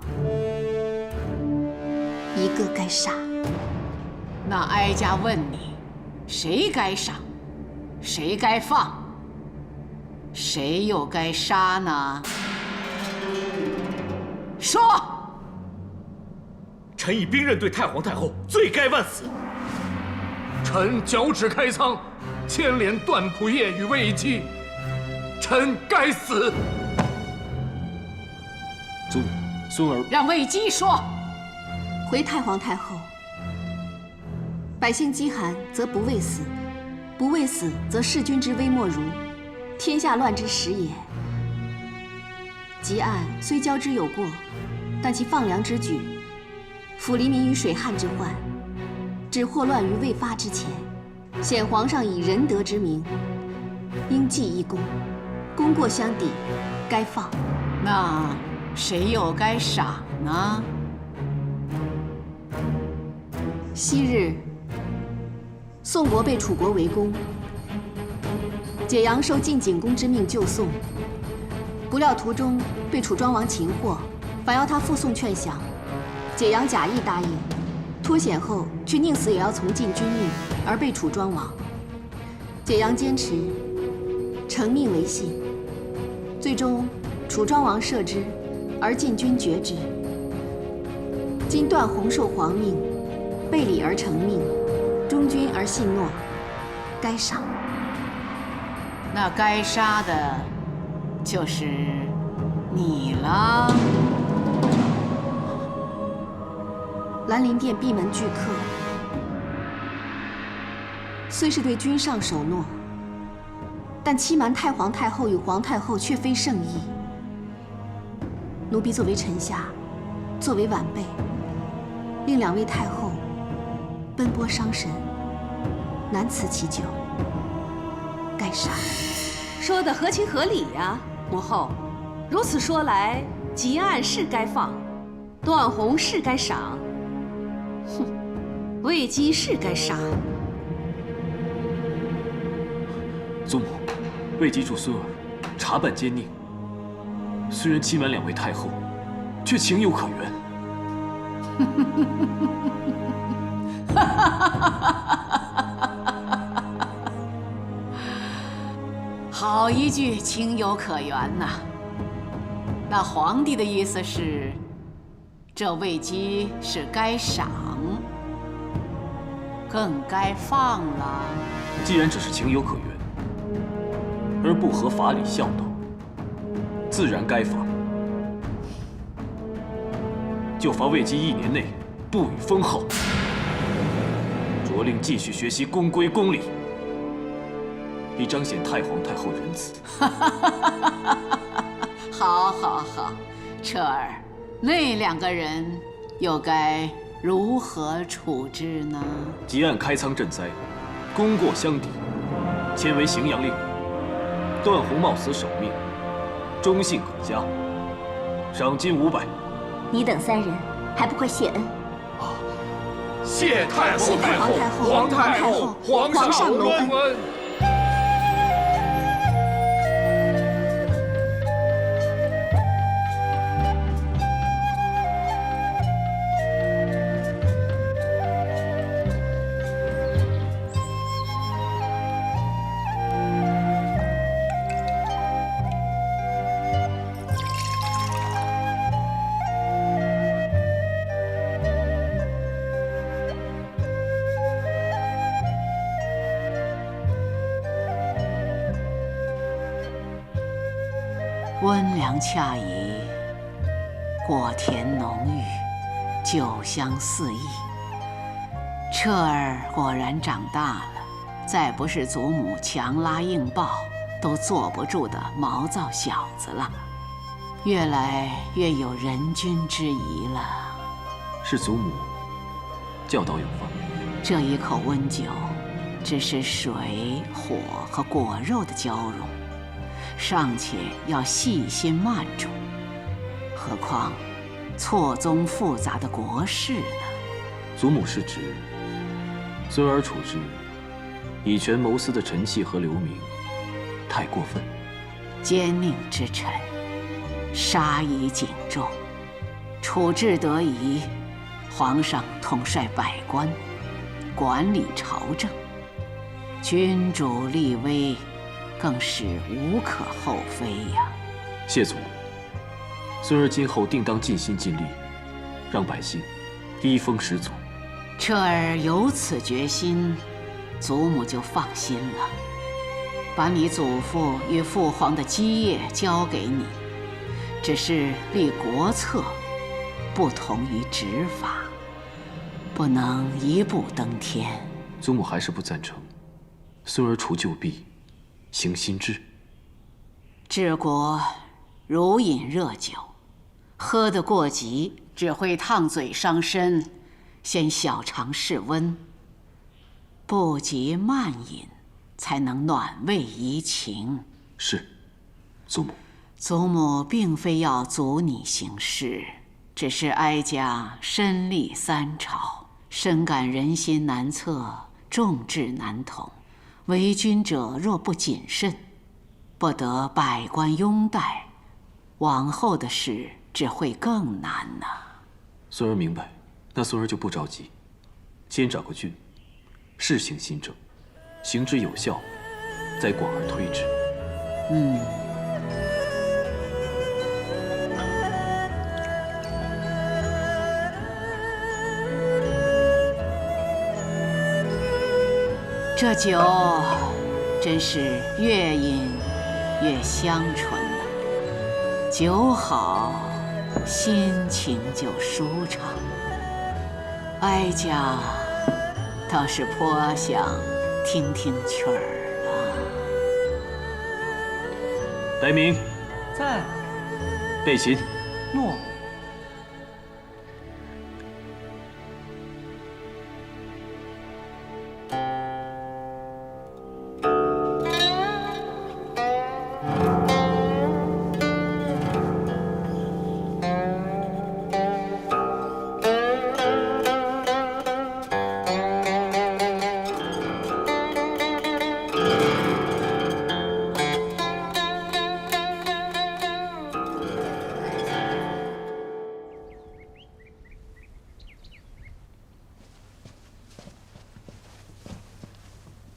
E: 一个该杀。
M: 那哀家问你，谁该赏，谁该放，谁又该杀呢？说！
G: 臣以兵刃对太皇太后，罪该万死。
B: 臣脚趾开仓，牵连段仆射与魏姬，臣该死。
C: 祖母，孙儿
M: 让魏姬说。
E: 回太皇太后，百姓饥寒则不畏死，不畏死则弑君之危莫如，天下乱之时也。吉安虽交之有过，但其放粮之举，抚黎民于水旱之患，止祸乱于未发之前，显皇上以仁德之名，应记一功，功过相抵，该放。
M: 那谁又该赏呢？
E: 昔日，宋国被楚国围攻，解阳受晋景公之命救宋，不料途中被楚庄王擒获，反要他复宋劝降。解阳假意答应，脱险后却宁死也要从晋君命，而被楚庄王。解阳坚持，承命为信，最终楚庄王赦之，而晋君绝之。今段宏受皇命，背礼而承命，忠君而信诺，该赏。
M: 那该杀的，就是你了。
E: 兰陵殿闭门拒客，虽是对君上守诺，但欺瞒太皇太后与皇太后却非圣意。奴婢作为臣下，作为晚辈，令2位太后奔波伤神，难辞其咎，该杀。
D: 说的合情合理呀，母后。如此说来，吉案是该放，段宏是该赏，哼，魏姬是该杀。
C: 祖母，魏姬助孙儿查办奸佞，虽然欺瞒2位太后，却情有可原。
M: 好一句情有可原呐！那皇帝的意思是，这魏姬是该赏，更该放了。
C: 既然只是情有可原，而不合法理孝道，自然该罚。就罚魏姬1年内不予封号，着令继续学习宫规宫礼，以彰显太皇太后仁慈。
M: 好，好，好，彻儿，那2个人又该如何处置呢？
C: 即按开仓赈灾，功过相抵，迁为荥阳令。段宏冒死守命，忠信可嘉，赏金500。
L: 你等3人还不快谢恩？
B: 谢太后、
E: 太后、
B: 皇太后、皇上隆恩。
M: 温凉恰宜，果甜浓郁，酒香四溢。彻儿果然长大了，再不是祖母强拉硬抱都坐不住的毛躁小子了，越来越有人君之仪了。
C: 是祖母教导有方。
M: 这一口温酒，只是水、火和果肉的交融，尚且要细心慢煮，何况错综复杂的国事呢？
C: 祖母是指孙儿处置以权谋私的陈气和刘明太过分。
M: 奸佞之臣，杀以警众，处置得宜，皇上统帅百官，管理朝政，君主立威，更是无可厚非呀。
C: 谢祖母，孙儿今后定当尽心尽力，让百姓依风始祖。
M: 彻儿有此决心，祖母就放心了。把你祖父与父皇的基业交给你，只是立国策，不同于执法，不能一步登天。
C: 祖母还是不赞成孙儿除旧弊，行新制。
M: 治国如饮热酒，喝得过急只会烫嘴伤身，先小尝室温，不急慢饮，才能暖胃怡情。
C: 是，祖母。
M: 祖母并非要阻你行事，只是哀家身历3朝，深感人心难测，众志难统。为君者若不谨慎，不得百官拥戴，往后的事只会更难呐。
C: 孙儿明白，那孙儿就不着急，先找个郡，试行新政，行之有效，再广而推之。
M: 这酒真是越饮越香醇了，酒好，心情就舒畅。哀家倒是颇想听听曲儿了。
C: 来明，
H: 在。
C: 备琴。
H: 诺。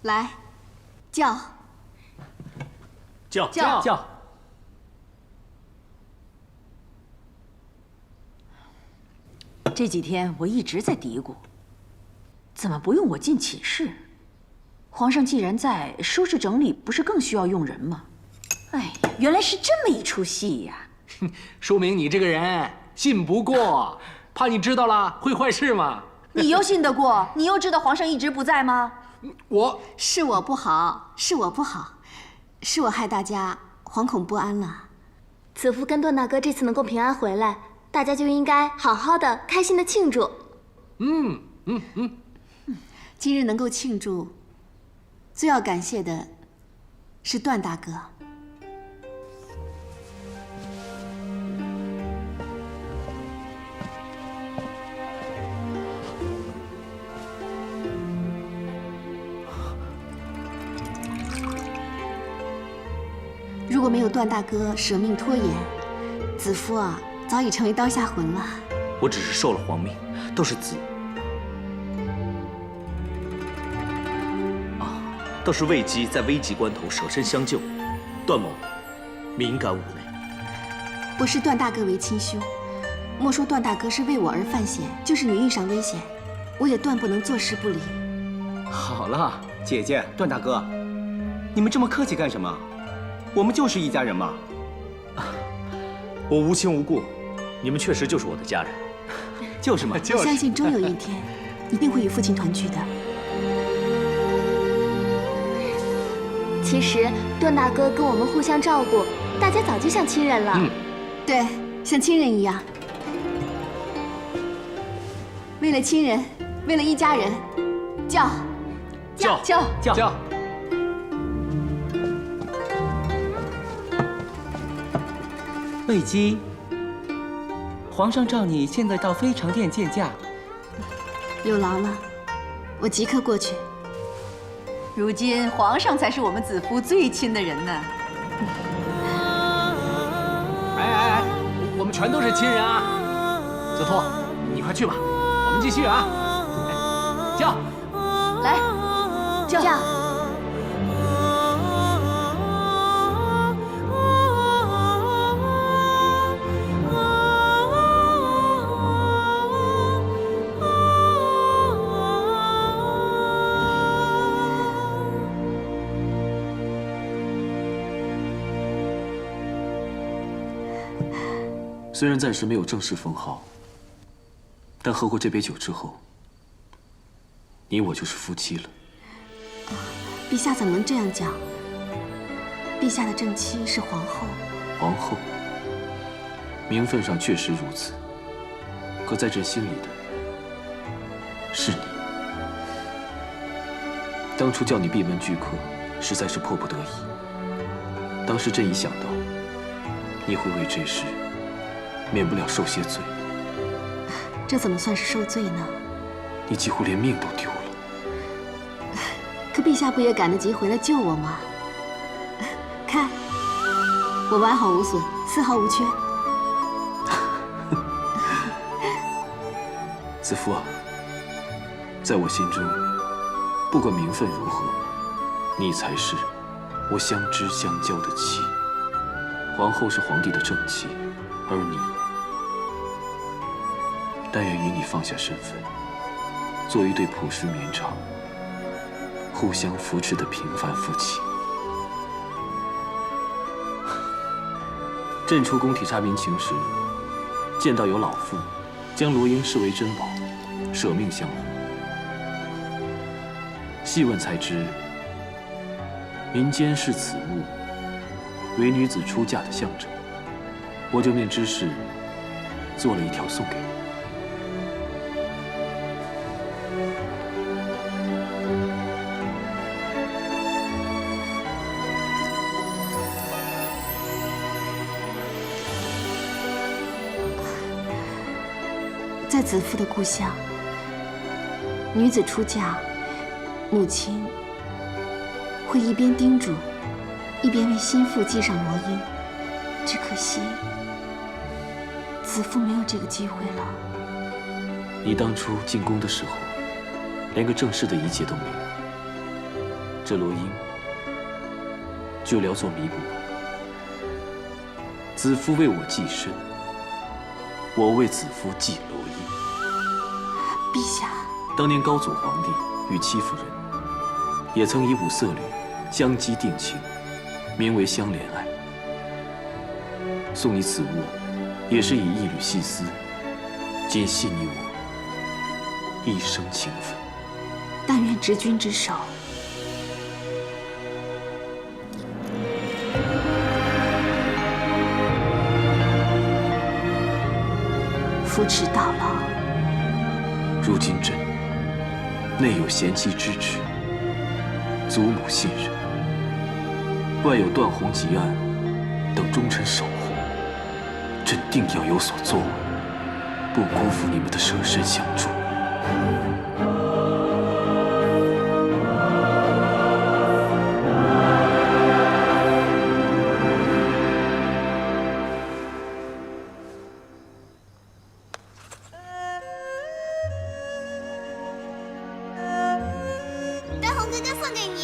E: 来，叫。
D: 这几天我一直在嘀咕，怎么不用我进寝室？皇上既然在，收拾整理不是更需要用人吗？哎呀，原来是这么一出戏呀！
B: 说明你这个人信不过，怕你知道了会坏事嘛。
D: 你又信得过？你又知道皇上一直不在吗？
E: 是我不好，是我害大家惶恐不安了。
A: 子夫跟段大哥这次能够平安回来，大家就应该好好的、开心的庆祝。
E: 今日能够庆祝，最要感谢的是段大哥。如果没有段大哥舍命拖延，子夫啊，早已成为刀下魂了。
G: 我只是受了皇命，倒是倒是魏姬在危急关头舍身相救，段某敏感妩媚。
E: 我视段大哥为亲兄，莫说段大哥是为我而犯险，就是你遇上危险，我也断不能坐视不理。
F: 好了，姐姐，段大哥，你们这么客气干什么？我们就是一家人嘛。
G: 我无亲无故，你们确实就是我的家人。
F: 就是嘛，
E: 我相信终有一天，一定会与父亲团聚的。
A: 其实段大哥跟我们互相照顾，大家早就像亲人了。
E: 对，像亲人一样。为了亲人，为了一家人，叫。
F: 魏姬，皇上召你现在到飞长殿见驾。
E: 有劳了，我即刻过去。
D: 如今皇上才是我们子夫最亲的人呢。
B: 哎，我们全都是亲人啊！子夫，你快去吧，我们继续啊！叫，
D: 来，叫。
C: 虽然暂时没有正式封号，但喝过这杯酒之后，你我就是夫妻了。
E: 陛下怎么能这样讲？陛下的正妻是皇后。
C: 皇后，名分上确实如此，可在朕心里的是你。当初叫你闭门拒客，实在是迫不得已。当时朕一想到你会为这事免不了受些罪。
E: 这怎么算是受罪呢？
C: 你几乎连命都丢了。
E: 可陛下不也赶得及回来救我吗？看，我完好无损，丝毫无缺。
C: 子夫啊，在我心中，不管名分如何，你才是我相知相交的妻。皇后是皇帝的正妻，而你，但愿与你放下身份，做一对朴实绵长、互相扶持的平凡夫妻。朕出宫体察民情时，见到有老妇将罗英视为珍宝，舍命相护。细问才知，民间视此物为女子出嫁的象征。我就念之事，做了一条送给你。
E: 在子夫的故乡，女子出嫁，母亲会一边叮嘱，一边为心腹系上罗缨。只可惜，子夫没有这个机会了。
C: 你当初进宫的时候，连个正式的仪节都没有。
G: 这罗英就聊作弥补吧。子夫为我寄身，我为子夫寄罗英。
E: 陛下，
G: 当年高祖皇帝与戚夫人也曾以五色缕相机定情，名为相连爱。送你此物，也是以一缕细丝，仅系你我一生情分。
E: 但愿执君之手，扶持到老。
G: 如今朕内有贤妻支持，祖母信任，外有段宏吉案等忠臣守护，朕定要有所作为，不辜负你们的舍身相助。
O: 段宏哥哥送给你。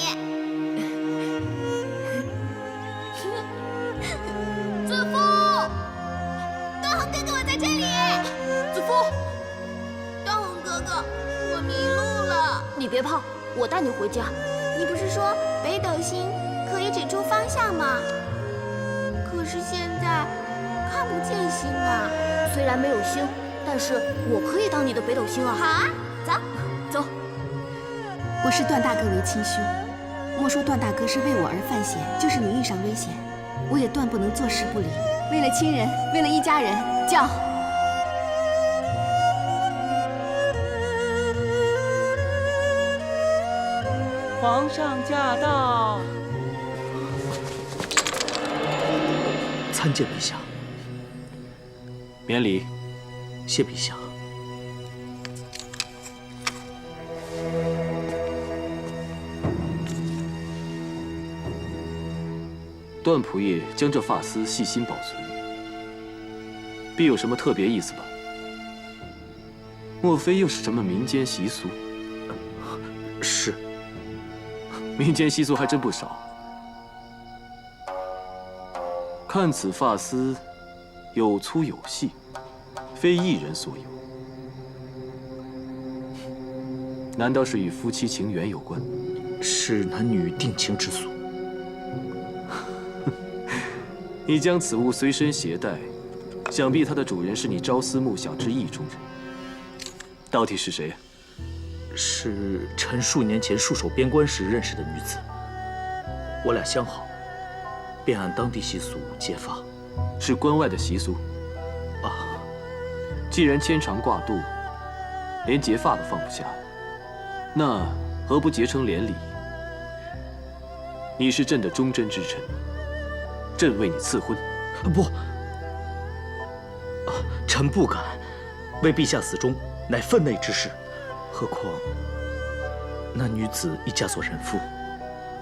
O: 子夫，段宏哥哥，我在这里。子夫，段宏哥哥，我迷路了。
A: 你别怕，我带你回家。
O: 你不是说北斗星可以指出方向吗？可是现在看不见星啊。
A: 虽然没有星，但是我可以当你的北斗星啊。
O: 好啊，走。
A: 走。
E: 我是段大哥为亲兄，莫说段大哥是为我而犯险，就是你遇上危险，我也断不能坐视不理。为了亲人，为了一家人，叫。
P: 皇上驾到！
G: 参见陛下。免礼。谢陛下。段仆爷将这发丝细心保存，必有什么特别意思吧？莫非又是什么民间习俗？是。民间习俗还真不少。看此发丝，有粗有细，非一人所有。难道是与夫妻情缘有关？是男女定情之俗。你将此物随身携带，想必它的主人是你朝思暮想之意中人。到底是谁？
Q: 是臣数年前戍守边关时认识的女子，我俩相好，便按当地习俗结发。
G: 是关外的习俗？啊，既然牵肠挂肚，连结发都放不下，那何不结成连理？你是朕的忠贞之臣，朕为你赐婚。
Q: 不，臣不敢。为陛下死忠，乃分内之事。何况那女子已嫁作人妇，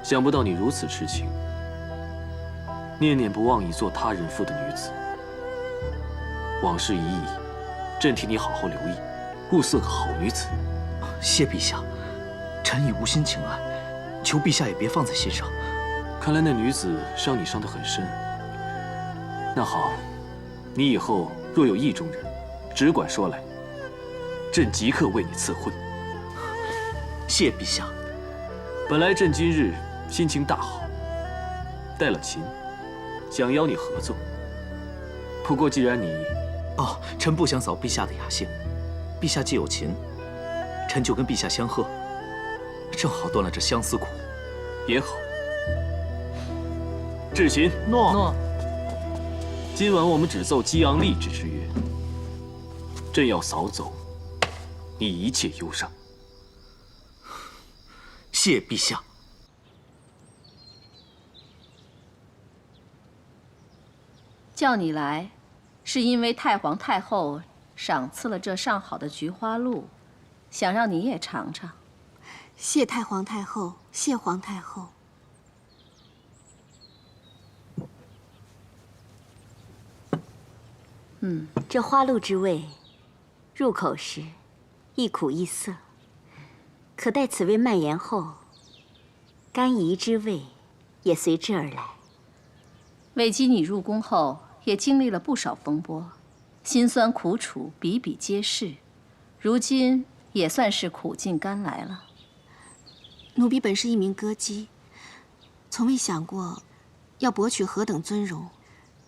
G: 想不到你如此痴情，念念不忘已做他人妇的女子。往事已矣，朕替你好好留意，物色个好女子。
Q: 谢陛下，臣已无心情爱，求陛下也别放在心上。
G: 看来那女子伤你伤得很深。那好，你以后若有意中人，只管说来，朕即刻为你赐婚。
Q: 谢陛下。
G: 本来朕今日心情大好，带了琴，想邀你合奏。不过既然你……
Q: 臣不想扫陛下的雅兴。陛下既有琴，臣就跟陛下相和，正好断了这相思苦。
G: 也好。至琴。
Q: 诺。
G: 今晚我们只奏激昂励志之乐，朕要扫走你一切忧伤。
Q: 谢陛下。
D: 叫你来，是因为太皇太后赏赐了这上好的菊花露，想让你也尝尝。
E: 谢太皇太后，谢皇太后。
L: 这花露之味，入口时一苦一涩，可待此味蔓延后，甘仪之位也随之而来。
R: 魏姬，你入宫后也经历了不少风波，辛酸苦楚比比皆是，如今也算是苦尽甘来了。
E: 奴婢本是一名歌姬，从未想过要博取何等尊荣。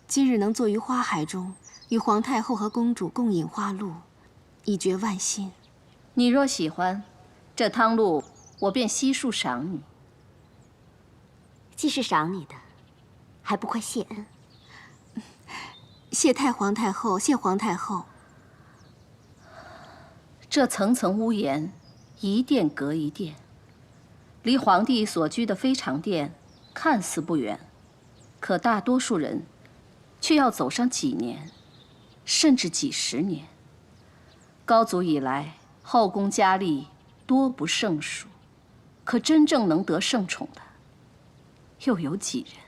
E: 今日能坐于花海中，与皇太后和公主共饮花露，已觉万幸。
R: 你若喜欢，这汤露我便悉数赏你。
L: 既是赏你的，还不快谢恩？
E: 谢太皇太后，谢皇太后。
R: 这层层屋檐，一殿隔一殿，离皇帝所居的飞常殿看似不远，可大多数人却要走上几年，甚至几十年。高祖以来，后宫佳丽多不胜数，可真正能得圣宠的，又有几人？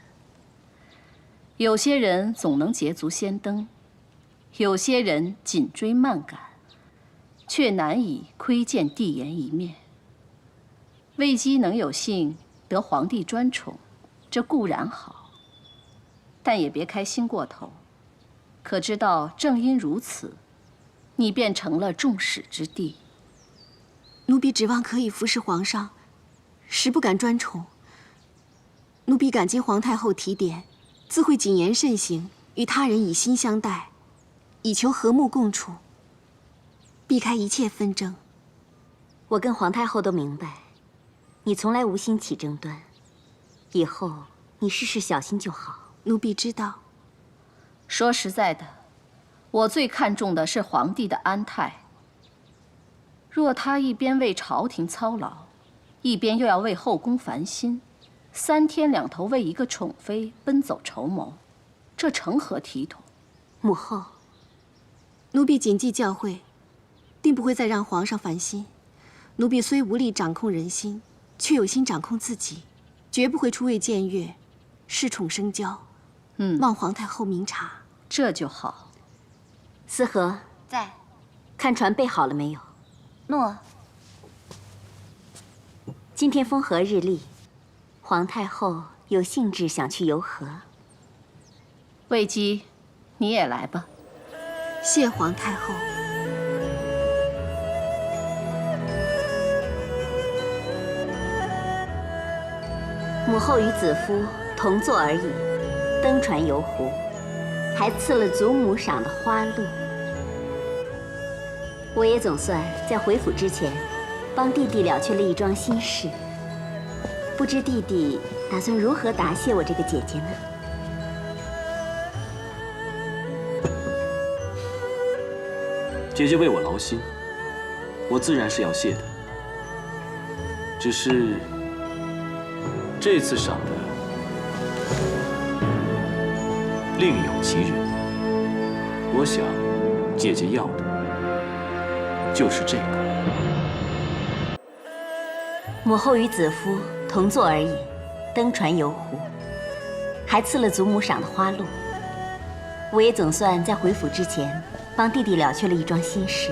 R: 有些人总能捷足先登，有些人紧追慢赶，却难以窥见帝颜一面。魏姬能有幸得皇帝专宠，这固然好，但也别开心过头。可知道，正因如此，你便成了众矢之的。
E: 奴婢指望可以服侍皇上，实不敢专宠。奴婢感激皇太后提点，自会谨言慎行，与他人以心相待，以求和睦共处，避开一切纷争。
L: 我跟皇太后都明白，你从来无心起争端，以后你事事小心就好。
E: 奴婢知道。
R: 说实在的，我最看重的是皇帝的安泰。若他一边为朝廷操劳，一边又要为后宫烦心，3天2头为一个宠妃奔走筹谋，这成何体统？
L: 母后，
E: 奴婢谨记教诲，定不会再让皇上烦心。奴婢虽无力掌控人心，却有心掌控自己，绝不会出位僭越，恃宠生骄。望皇太后明察。
R: 这就好。
L: 思和
A: 在。
L: 看船备好了没有？
A: 诺。
L: 今天风和日丽，皇太后有兴致想去游河。
R: 魏姬，你也来吧。
E: 谢皇太后。
L: 母后与子夫同坐而已，登船游湖，还赐了祖母赏的花露。我也总算在回府之前，帮弟弟了却了一桩心事。不知弟弟打算如何答谢我这个姐姐呢？
C: 姐姐为我劳心，我自然是要谢的。只是这次赏的另有其人，我想姐姐要的就是这个。
L: 母后与子夫同坐而已，登船游湖，还赐了祖母赏的花露。我也总算在回府之前，帮弟弟了却了一桩心事。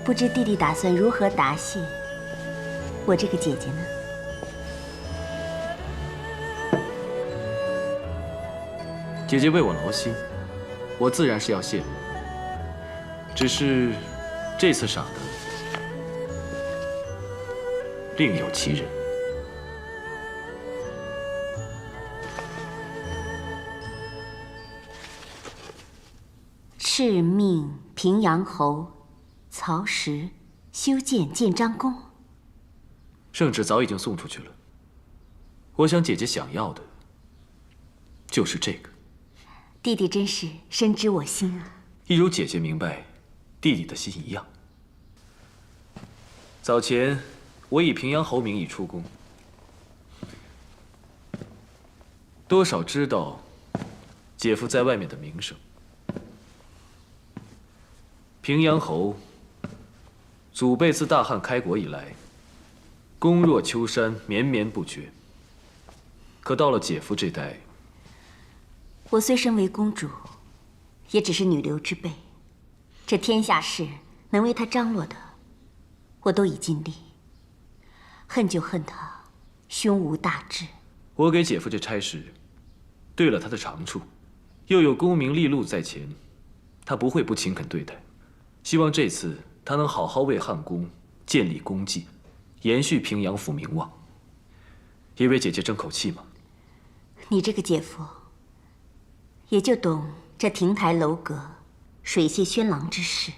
L: 不知弟弟打算如何答谢我这个姐姐呢？
C: 姐姐为我劳心，我自然是要谢的。只是这次赏的另有其人。
L: 敕命平阳侯曹石修建建章宫。
C: 圣旨早已经送出去了。我想姐姐想要的就是这个。
L: 弟弟真是深知我心啊！
C: 一如姐姐明白弟弟的心一样。早前我以平阳侯名义出宫，多少知道姐夫在外面的名声。平阳侯祖辈自大汉开国以来，功若秋山，绵绵不绝。可到了姐夫这代，
L: 我虽身为公主，也只是女流之辈。这天下事能为他张罗的，我都已尽力。恨就恨他胸无大志。
C: 我给姐夫这差事，对了他的长处，又有功名利禄在前，他不会不勤恳对待。希望这次他能好好为汉宫建立功绩，延续平阳府名望。也为姐姐争口气嘛。
L: 你这个姐夫，也就懂这亭台楼阁、水榭轩廊之事。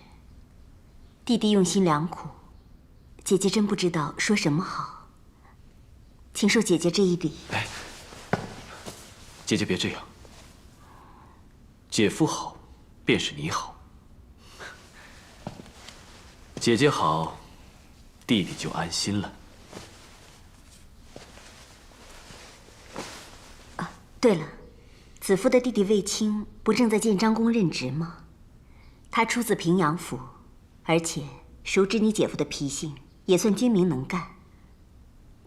L: 弟弟用心良苦，姐姐真不知道说什么好。请受姐姐这一礼。
C: 哎，姐姐别这样。姐夫好，便是你好；姐姐好，弟弟就安心了。
L: 对了，子夫的弟弟卫青不正在建章宫任职吗？他出自平阳府，而且熟知你姐夫的脾性，也算精明能干。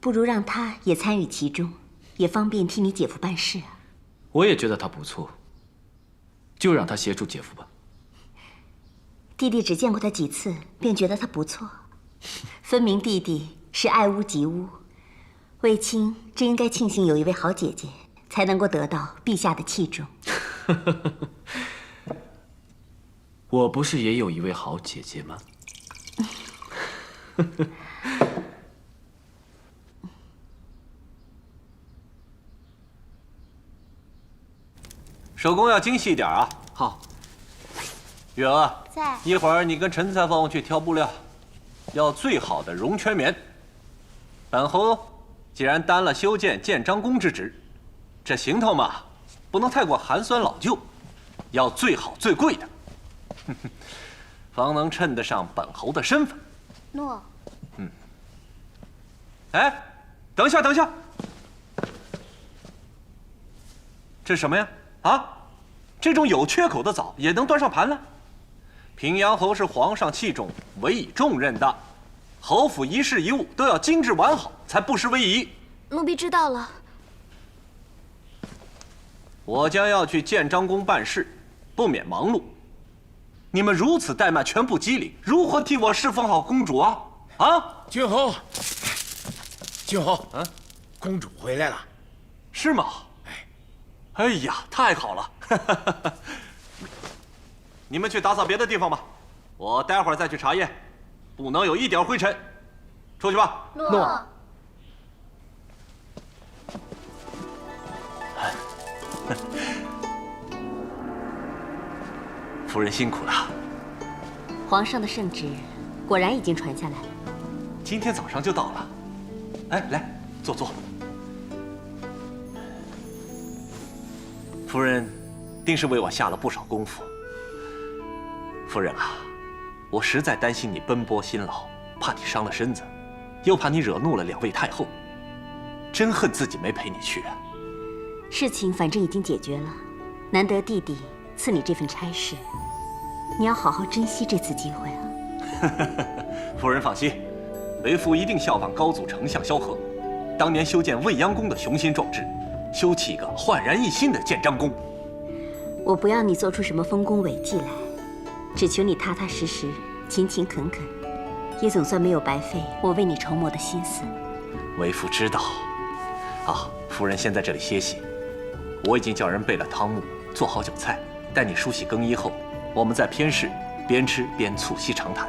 L: 不如让他也参与其中，也方便替你姐夫办事啊。
C: 我也觉得他不错，就让他协助姐夫吧。
L: 弟弟只见过他几次，便觉得他不错，分明弟弟是爱屋及乌。卫青真应该庆幸有一位好姐姐，才能够得到陛下的器重。
C: 我不是也有一位好姐姐吗？
H: 手工要精细一点啊！好。月娥，
O: 在。
H: 一会儿你跟陈裁缝去挑布料，要最好的绒圈棉。本侯既然担了修建建章宫之职，这行头嘛，不能太过寒酸老旧，要最好最贵的，方能衬得上本侯的身份。
O: 诺。
H: 哎，等一下，等一下，这是什么呀？啊，这种有缺口的枣也能端上盘来？平阳侯是皇上器重、委以重任的，侯府一事一物都要精致完好，才不失威仪。
O: 奴婢知道了。
H: 我将要去建章宫办事，不免忙碌。你们如此怠慢，全部机灵，如何替我侍奉好公主啊？啊，
I: 郡侯，郡侯，公主回来了，
H: 是吗？哎呀，太好了！你们去打扫别的地方吧，我待会儿再去查验，不能有一点灰尘。出去吧。
O: 诺。
H: 夫人辛苦了。
L: 皇上的圣旨果然已经传下来了，
H: 今天早上就到了。哎，来，坐坐。夫人定是为我下了不少功夫。夫人啊，我实在担心你奔波辛劳，怕你伤了身子，又怕你惹怒了2位太后，真恨自己没陪你去啊。
L: 事情反正已经解决了，难得弟弟赐你这份差事，你要好好珍惜这次机会啊。
H: 夫人放心，为父一定效仿高祖丞相萧何，当年修建未央宫的雄心壮志，修起一个焕然一新的建章宫。
L: 我不要你做出什么丰功伟绩来，只求你踏踏实实、勤勤恳恳，也总算没有白费我为你筹谋的心思。
H: 为父知道。啊，夫人先在这里歇息，我已经叫人备了汤沐，做好酒菜，待你梳洗更衣后，我们在偏室边吃边促膝长谈。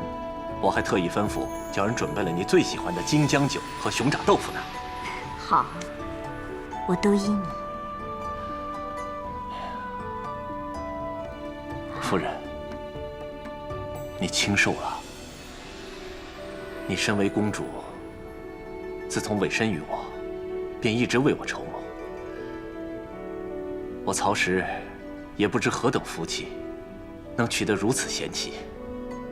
H: 我还特意吩咐叫人准备了你最喜欢的京酱酒和熊掌豆腐呢。
L: 好，我都依你。
H: 夫人，你清瘦了。你身为公主，自从委身于我，便一直为我筹谋。我曹石也不知何等福气，能娶得如此贤妻。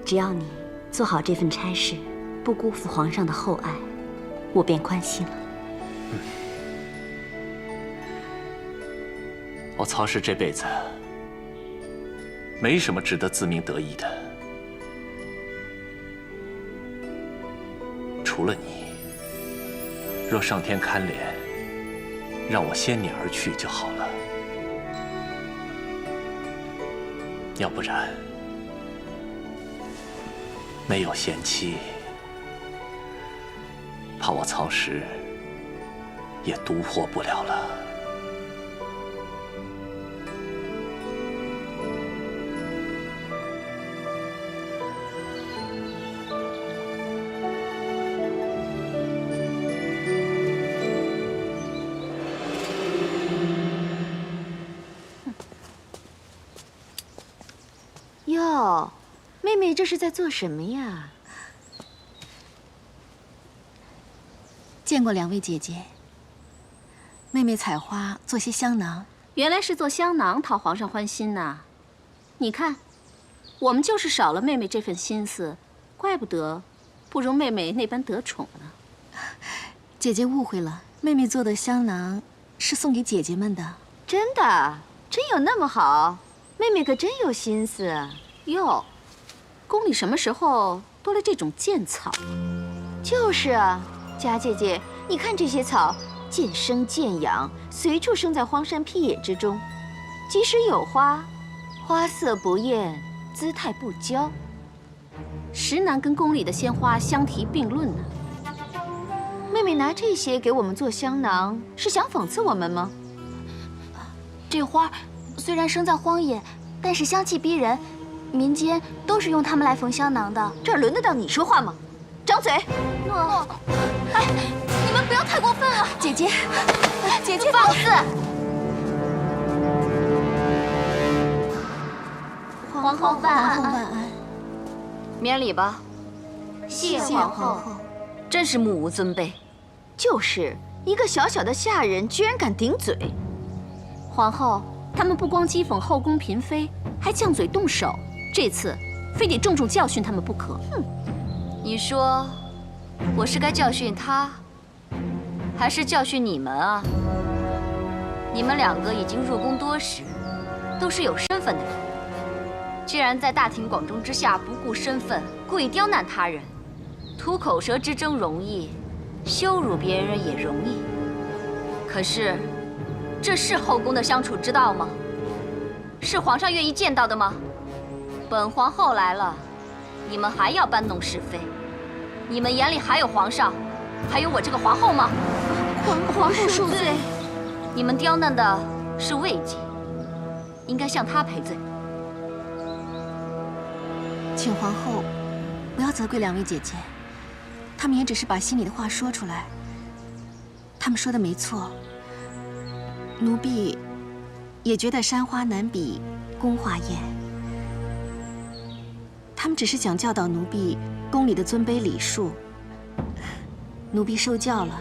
L: 只要你做好这份差事，不辜负皇上的厚爱，我便宽心了。
H: 我曹氏这辈子没什么值得自鸣得意的，除了你。若上天堪怜，让我先你而去就好了。要不然，没有贤妻，怕我曹石
G: 也毒破不了了。
S: 哟，妹妹这是在做什么呀？
E: 见过两位姐姐。妹妹采花做些香囊，
R: 原来是做香囊讨皇上欢心呐。你看，我们就是少了妹妹这份心思，怪不得不如妹妹那般得宠呢。
E: 姐姐误会了，妹妹做的香囊是送给姐姐们的。
S: 真的？真有那么好？妹妹可真有心思
R: 哟。宫里什么时候多了这种贱草？
S: 就是啊，佳姐姐，你看这些草，渐生渐养，随处生在荒山僻野之中。即使有花，花色不艳，姿态不娇，
R: 实难跟宫里的鲜花相提并论呢。
S: 妹妹拿这些给我们做香囊，是想讽刺我们吗？
A: 这花虽然生在荒野，但是香气逼人，民间都是用它们来缝香囊的。
S: 这儿轮得到你说话吗？张嘴！
A: 诺，哎，你们不要太过分了。
E: 姐姐，姐姐，
A: 放肆！皇后万安，
E: 皇后万安。
A: 免礼吧。
S: 谢
A: 皇后。真是目无尊卑。
S: 就是一个小小的下人，居然敢顶嘴。
R: 皇后，他们不光讥讽后宫嫔妃，还犟嘴动手。这次非得重重教训他们不可。
A: 哼，你说我是该教训他，还是教训你们啊？你们两个已经入宫多时，都是有身份的人，既然在大庭广众之下不顾身份，故意刁难他人，吐口舌之争容易，羞辱别人也容易。可是，这是后宫的相处之道吗？是皇上愿意见到的吗？本皇后来了，你们还要搬弄是非？你们眼里还有皇上，还有我这个皇后吗？
S: 皇后恕罪。
A: 你们刁难的是魏姬，应该向她赔罪。
E: 请皇后不要责怪两位姐姐，她们也只是把心里的话说出来。她们说的没错，奴婢也觉得山花难比宫花艳。他们只是想教导奴婢宫里的尊卑礼数，奴婢受教了。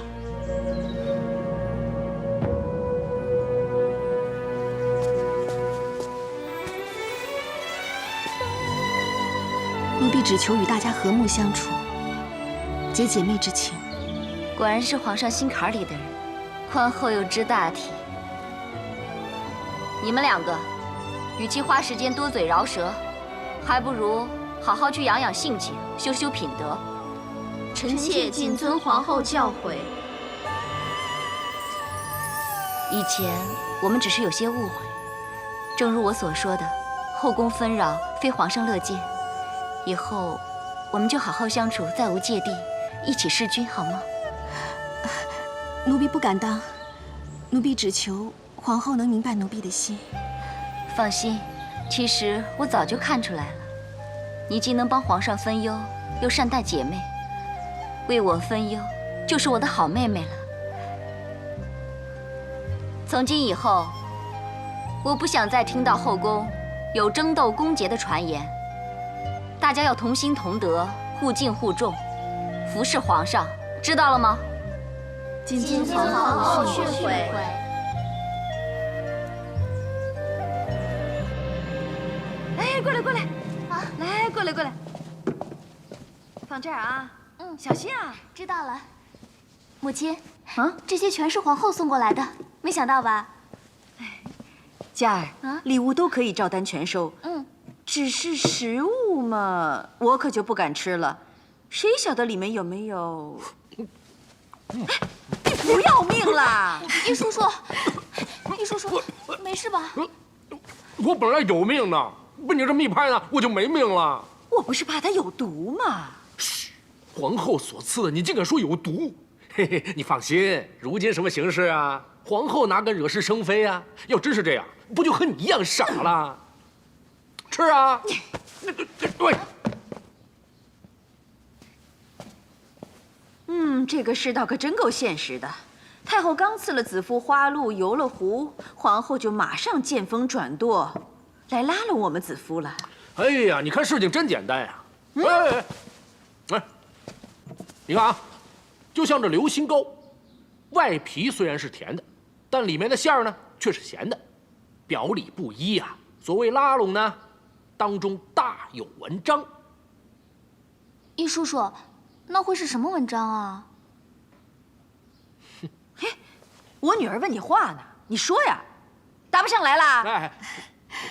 E: 奴婢只求与大家和睦相处，结姐妹之情。
A: 果然是皇上心坎里的人，宽厚又知大体。你们两个，与其花时间多嘴饶舌，还不如好好去养养性情，修修品德。
S: 臣妾谨遵皇后教诲。
A: 以前我们只是有些误会，正如我所说的，后宫纷扰，非皇上乐见。以后我们就好好相处，再无芥蒂，一起弑君，好吗？
E: 奴婢不敢当，奴婢只求皇后能明白奴婢的心。
A: 放心，其实我早就看出来了，你既能帮皇上分忧，又善待姐妹，为我分忧，就是我的好妹妹了。从今以后，我不想再听到后宫有争斗宫节的传言。大家要同心同德，互敬互重，服侍皇上，知道了吗？
S: 谨遵皇后训诲。哎，过来过来，啊，来过来过来，放这儿啊。嗯，小心啊。
A: 知道了。母亲，啊，这些全是皇后送过来的，没想到吧？
S: 佳儿，礼物都可以照单全收。
A: 嗯。
S: 只是食物嘛，我可就不敢吃了。谁晓得里面有没有？你不要命啦！
A: 易叔叔，易叔叔，没事吧？
B: 我本来有命的，被你这么一拍呢，我就没命了。
S: 我不是怕它有毒吗？
B: 嘘，皇后所赐的，你竟敢说有毒？嘿嘿，你放心，如今什么形势啊？皇后哪敢惹是生非啊？要真是这样，不就和你一样傻了？吃啊！对。
S: 这个世道可真够现实的。太后刚赐了子夫花露，游了湖，皇后就马上见风转舵，来拉了我们子夫了。
B: 哎呀，你看事情真简单呀！哎，你看啊，就像这流心糕，外皮虽然是甜的，但里面的馅儿呢却是咸的，表里不一呀。所谓拉拢呢，当中大有文章。
A: 易叔叔，那会是什么文章啊？
S: 嘿，我女儿问你话呢，你说呀，答不上来啦。
B: 哎，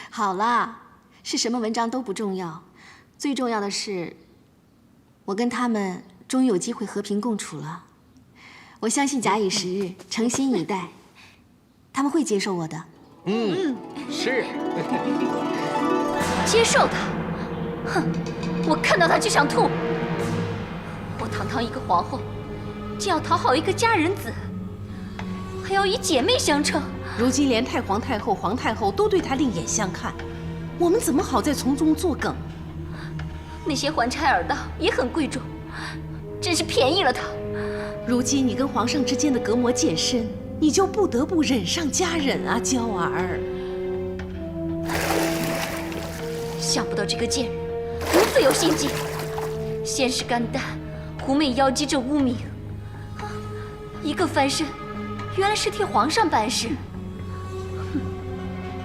E: 好啦，是什么文章都不重要，最重要的是，我跟他们终于有机会和平共处了。我相信假以时日，诚心以待，他们会接受我的。
B: 是。
A: 接受他？哼，我看到他就想吐。我堂堂一个皇后，竟要讨好一个佳人子，还要以姐妹相称。
D: 如今连太皇太后、皇太后都对他另眼相看，我们怎么好再从中作梗？
A: 那些环柴尔道也很贵重，真是便宜了他。
D: 如今你跟皇上之间的隔膜渐深，你就不得不忍上加忍啊，娇儿。
A: 想不到这个贱人如此有心计，先是甘丹、狐媚妖姬这污名，一个翻身，原来是替皇上办事，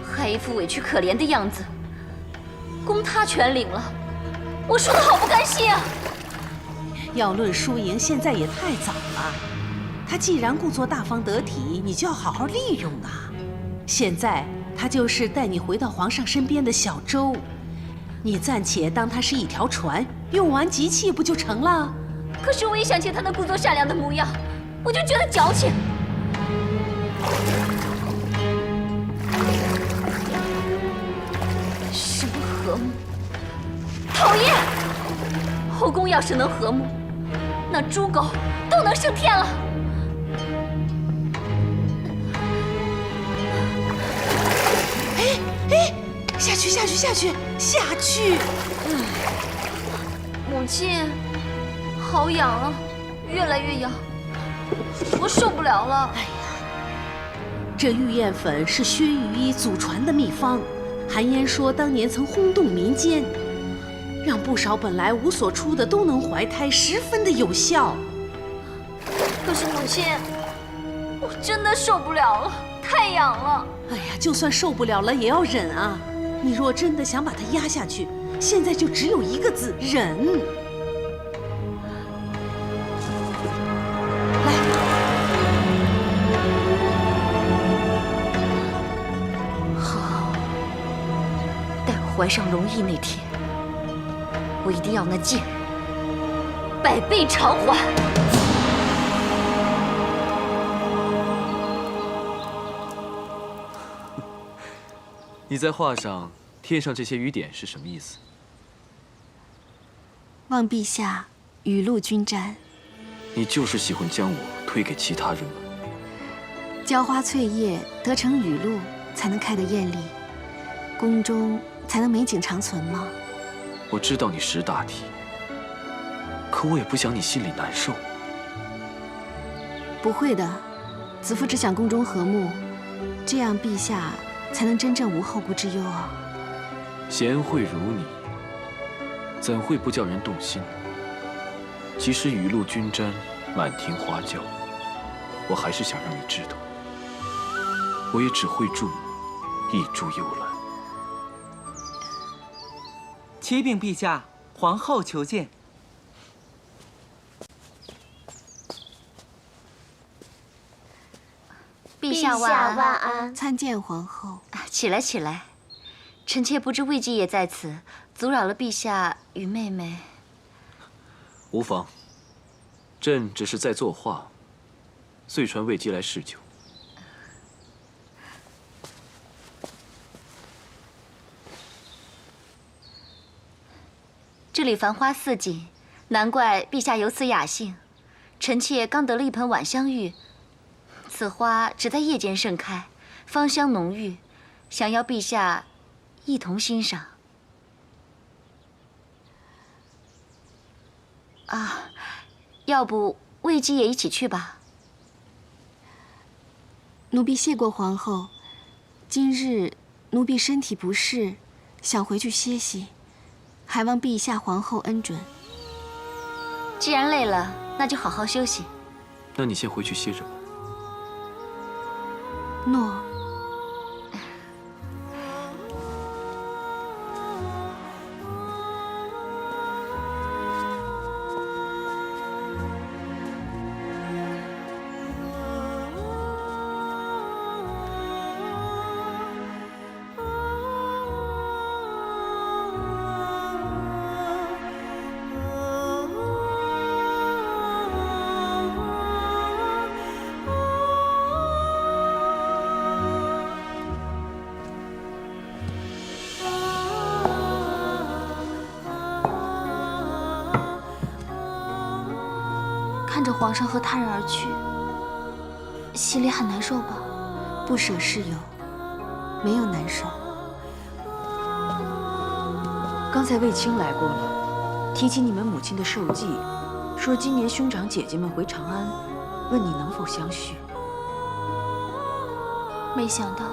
A: 还一副委屈可怜的样子，功他全领了，我输得好不甘心啊！
D: 要论输赢，现在也太早了。他既然故作大方得体，你就要好好利用啊。现在他就是带你回到皇上身边的小舟，你暂且当他是一条船，用完即弃，不就成了？
A: 可是我一想起他那故作善良的模样，我就觉得矫情。什么和睦？讨厌！后宫要是能和睦，那猪狗都能升天了。
D: 哎，下去！
A: 母亲，好痒啊，越来越痒，我受不了了。
D: 哎呀，这玉燕粉是薛御医祖传的秘方，韩嫣说当年曾轰动民间，让不少本来无所出的都能怀胎，十分的有效。
A: 可是母亲，我真的受不了了，太痒了。
D: 哎呀，就算受不了了也要忍啊！你若真的想把它压下去，现在就只有一个字：忍。来，
A: 好，待我怀上龙翼那天，我一定要那贱人百倍偿还。
G: 你在画上贴上这些雨点是什么意思？
E: 望陛下雨露均沾。
G: 你就是喜欢将我推给其他人吗？
E: 浇花翠叶得成雨露，才能开得艳丽，宫中才能美景长存吗？
G: 我知道你识大体，可我也不想你心里难受。
E: 不会的，子夫只想宫中和睦，这样陛下才能真正无后顾之忧啊！
G: 贤惠如你，怎会不叫人动心呢？即使雨露均沾，满庭花娇，我还是想让你知道，我也只会助你一株幽兰。
P: 启禀陛下，皇后求见。
A: 陛下万安。
E: 参见皇后。
A: 起来，起来。臣妾不知魏姬也在此，阻扰了陛下与妹妹。
G: 无妨，朕只是在作画，遂传魏姬来试酒。
A: 这里繁花似锦，难怪陛下有此雅兴。臣妾刚得了一盆晚香玉，此花只在夜间盛开，芳香浓郁，想要陛下一同欣赏。啊，要不魏姬也一起去吧？
E: 奴婢谢过皇后，今日奴婢身体不适，想回去歇息，还望陛下皇后恩准。
A: 既然累了，那就好好休息。
G: 那你先回去歇着吧。
E: 诺。
A: 看着皇上和他人而去，心里很难受吧？
E: 不舍是有，没有难受。
T: 刚才卫青来过了，提起你们母亲的寿祭，说今年兄长姐姐们回长安，问你能否相续。
A: 没想到，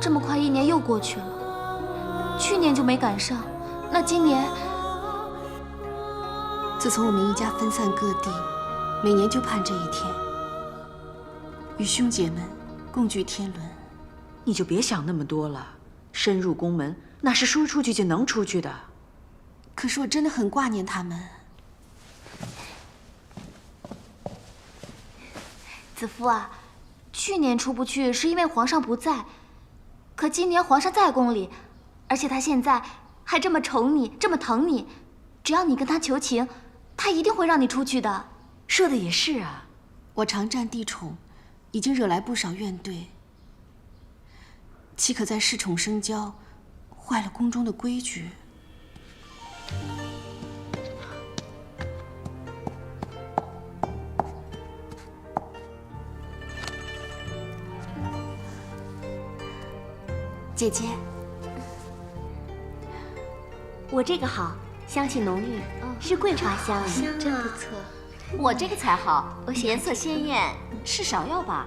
A: 这么快1年又过去了。去年就没赶上，那今年……
E: 自从我们一家分散各地，每年就盼这一天，与兄姐们共聚天伦。
T: 你就别想那么多了，深入宫门那是说出去就能出去的。
E: 可是我真的很挂念他们。
A: 子夫啊，去年出不去是因为皇上不在，可今年皇上在宫里，而且他现在还这么宠你，这么疼你，只要你跟他求情，他一定会让你出去的。
T: 说的也是啊，
E: 我常占帝宠，已经惹来不少怨怼，岂可再恃宠生骄，坏了宫中的规矩？姐姐，
L: 我这个好，香气浓郁，是桂花香，
S: 真不错。
L: 我这个才好，颜色鲜艳，是芍药吧？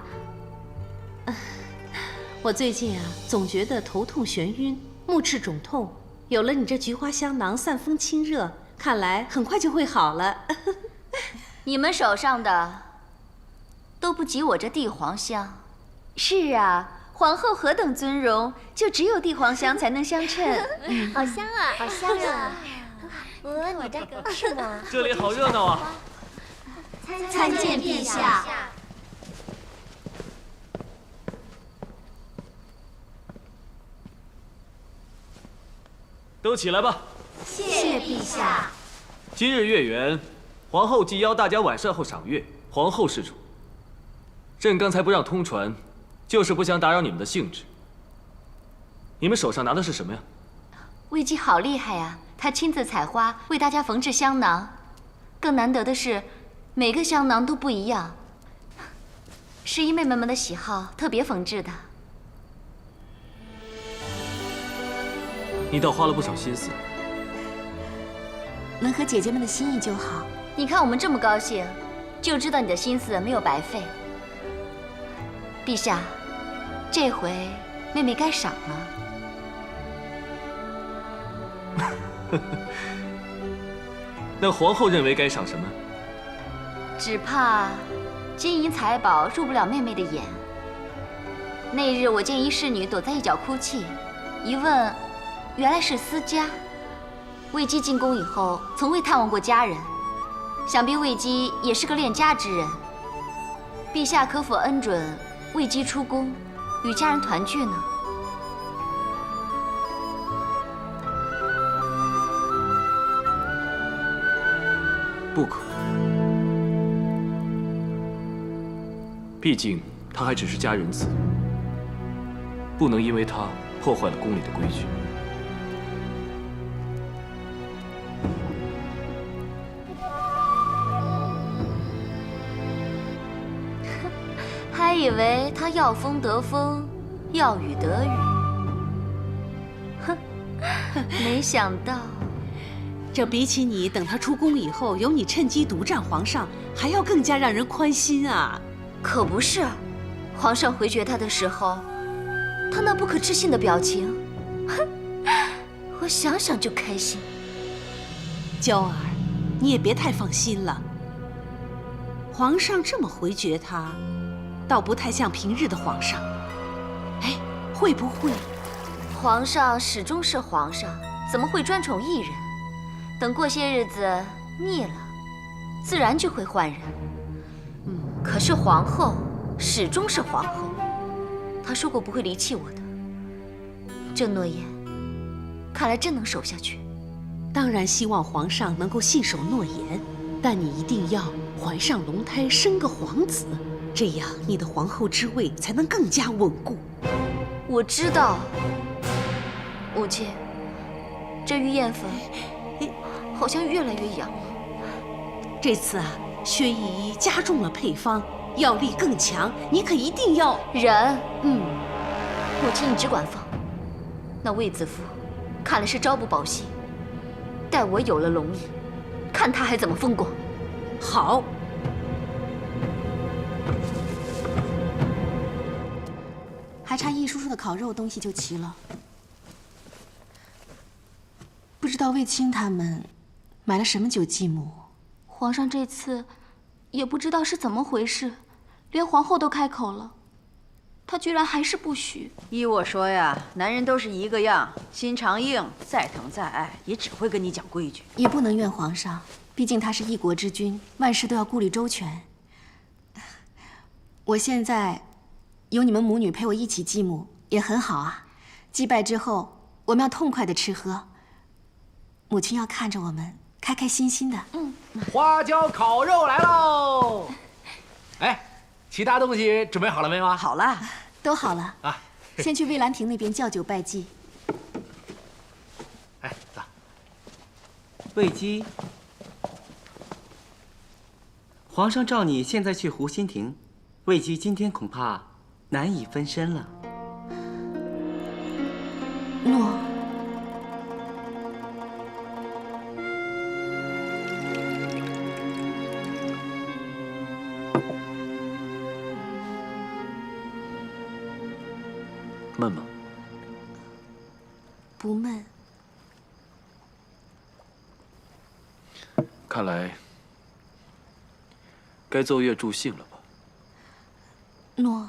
D: 我最近啊，总觉得头痛眩晕，目赤肿痛。有了你这菊花香囊，散风清热，看来很快就会好了。
A: 你们手上的都不及我这地黄香。
S: 是啊，皇后何等尊荣，就只有地黄香才能相称。
O: 好香啊，好香啊！你这个是吗？
C: 这里好热闹啊！
S: 参见陛下。
C: 都起来吧。
S: 谢陛下。
C: 今日月圆，皇后既邀大家晚膳后赏月，皇后施主。朕刚才不让通传，就是不想打扰你们的兴致。你们手上拿的是什么呀？
A: 魏姬好厉害呀！她亲自采花，为大家缝制香囊。更难得的是，每个香囊都不一样，是依妹妹们的喜好特别缝制的。
C: 你倒花了不少心思。
E: 能合姐姐们的心意就好。
A: 你看我们这么高兴，就知道你的心思没有白费。陛下，这回妹妹该赏了。
C: 那皇后认为该赏什么？
A: 只怕金银财宝入不了妹妹的眼。那日我见一侍女躲在一角哭泣，一问，原来是思家。魏姬进宫以后，从未探望过家人，想必魏姬也是个恋家之人。陛下可否恩准魏姬出宫，与家人团聚呢？
C: 不可，毕竟她还只是家人子，不能因为她破坏了宫里的规矩。
A: 以为他要风得风，要雨得雨。哼，没想到，
D: 这比起你等他出宫以后由你趁机独占皇上，还要更加让人宽心啊！
A: 可不是，皇上回绝他的时候，他那不可置信的表情，哼，我想想就开心。
D: 娇儿，你也别太放心了。皇上这么回绝他，倒不太像平日的皇上。哎，会不会？
A: 皇上始终是皇上，怎么会专宠一人？等过些日子腻了，自然就会换人。可是皇后始终是皇后，她说过不会离弃我的，这诺言看来真能守下去。
D: 当然希望皇上能够信守诺言，但你一定要怀上龙胎，生个皇子，这样你的皇后之位才能更加稳固。
A: 我知道，母亲，这御燕粉好像越来越痒了。
D: 这次啊，薛姨姨加重了配方，药力更强，你可一定要
A: 忍。母亲你只管放。那卫子夫看来是朝不保夕，待我有了龙衣，看他还怎么风光。
D: 好。
E: 还差易叔叔的烤肉东西就齐了。不知道卫青他们买了什么酒祭母？
A: 皇上这次也不知道是怎么回事，连皇后都开口了，他居然还是不许。
T: 依我说呀，男人都是一个样，心肠硬，再疼再爱也只会跟你讲规矩。
E: 也不能怨皇上，毕竟他是一国之君，万事都要顾虑周全。我现在有你们母女陪我一起祭母，也很好啊。祭拜之后，我们要痛快的吃喝，母亲要看着我们开开心心的。
B: 花椒烤肉来喽！哎，其他东西准备好了没有啊？
T: 好了，
E: 都好了
B: 啊。
E: 先去蔚兰亭那边叫酒拜祭。
B: 哎，走。
P: 魏姬，皇上召你现在去湖心亭，魏姬今天恐怕难以分身了。
E: 诺。
G: 闷吗？
E: 不闷。
G: 看来该奏乐助兴了吧？
E: 诺。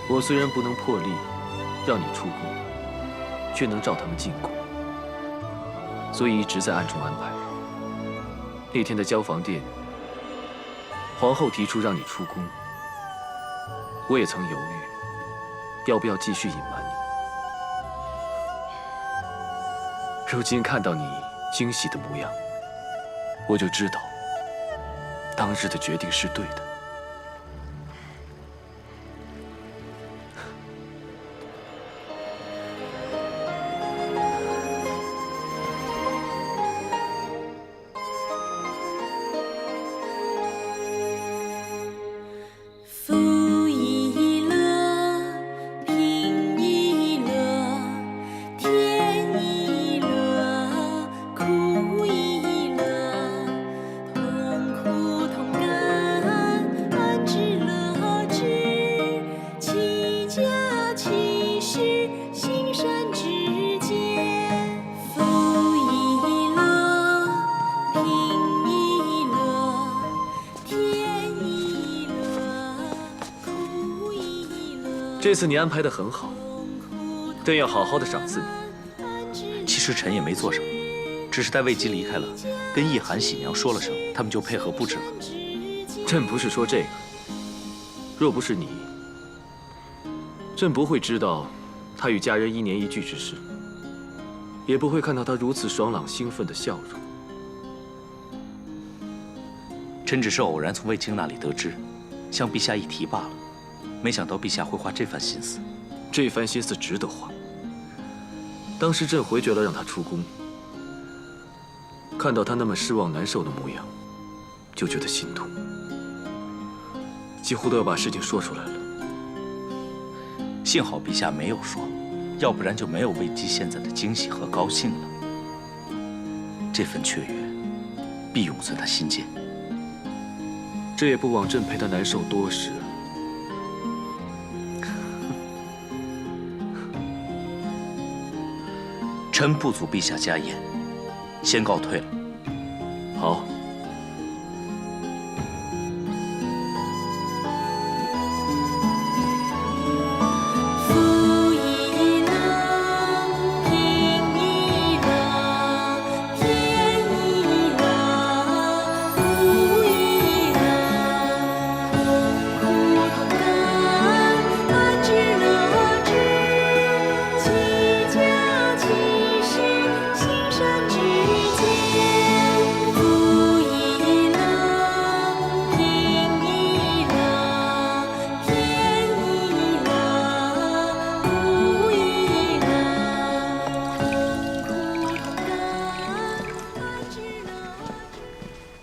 G: 我虽然不能破例让你出宫，却能召他们进宫，所以一直在暗中安排。那天的交房殿，皇后提出让你出宫，我也曾犹豫，要不要继续隐瞒你。如今看到你惊喜的模样，我就知道当日的决定是对的。
O: 苦一乐，痛苦
C: 这次你安排得很好，朕要好好的赏赐你。
H: 其实臣也没做什么，只是待魏姬离开了，跟易寒、喜娘说了声，他们就配合布置了。
C: 朕不是说这个，若不是你，朕不会知道他与家人一年一聚之事，也不会看到他如此爽朗兴奋的笑容。
H: 臣只是偶然从卫青那里得知，向陛下一提罢了，没想到陛下会花这番心思。
C: 这番心思值得花。当时朕回绝了让他出宫，看到他那么失望难受的模样，就觉得心痛，几乎都要把事情说出来了。
H: 幸好陛下没有说，要不然就没有魏姬现在的惊喜和高兴了。这份雀跃，必永存他心间。
C: 这也不枉朕陪他难受多时。
H: 臣不阻陛下家宴，先告退了。
C: 好。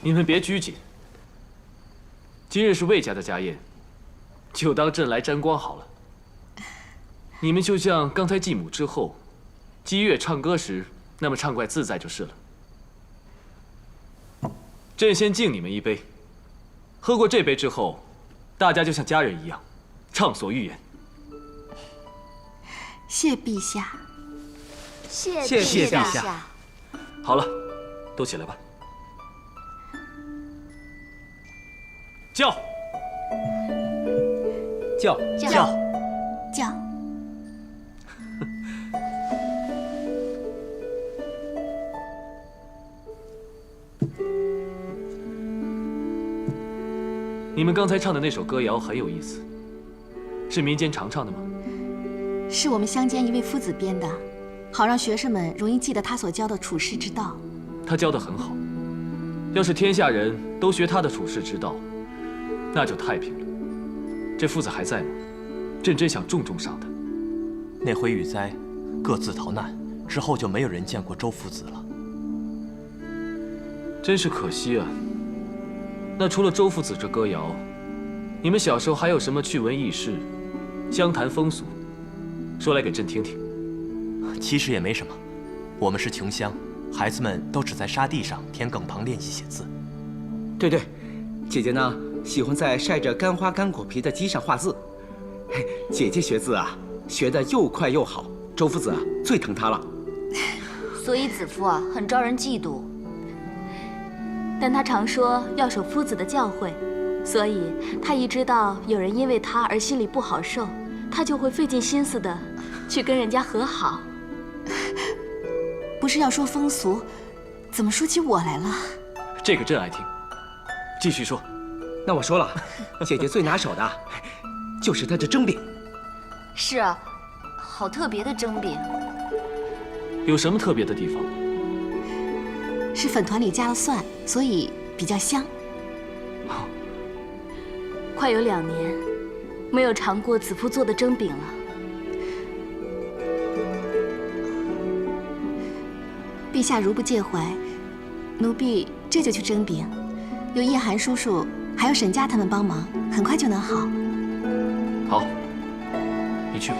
C: 你们别拘谨，今日是魏家的家宴，就当朕来沾光好了。你们就像刚才祭母之后，姬月唱歌时那么畅快自在就是了。朕先敬你们一杯，喝过这杯之后，大家就像家人一样，畅所欲言。
E: 谢陛下。
S: 谢
C: 陛
S: 下。
C: 好了，都起来吧。叫！你们刚才唱的那首歌谣很有意思，是民间常唱的吗？
E: 是我们乡间一位夫子编的，好让学生们容易记得他所教的处世之道。
C: 他教得很好，要是天下人都学他的处世之道，那就太平了。这夫子还在吗？朕真想重重赏他。
H: 那回雨灾，各自逃难之后，就没有人见过周夫子了。
C: 真是可惜啊。那除了周夫子这歌谣，你们小时候还有什么趣闻轶事、湘谈风俗，说来给朕听听。
H: 其实也没什么，我们是穷乡，孩子们都只在沙地上填埂旁练习写字。
F: 对，姐姐呢？喜欢在晒着干花干果皮的鸡上画字，姐姐学字啊，学得又快又好。周夫子啊，最疼她了。
A: 所以子夫啊，很招人嫉妒。但他常说要守夫子的教诲，所以他一知道有人因为他而心里不好受，他就会费尽心思的去跟人家和好。
E: 不是要说风俗，怎么说起我来了？
C: 这个朕爱听，继续说。
F: 那我说了，姐姐最拿手的，就是她的蒸饼。
A: 是啊，好特别的蒸饼。
C: 有什么特别的地方？
E: 是粉团里加了蒜，所以比较香。
A: 快有2年，没有尝过子夫做的蒸饼了。
E: 陛下如不介怀，奴婢这就去蒸饼，有叶寒叔叔还有沈家他们帮忙，很快就能好。
C: 好，你去吧。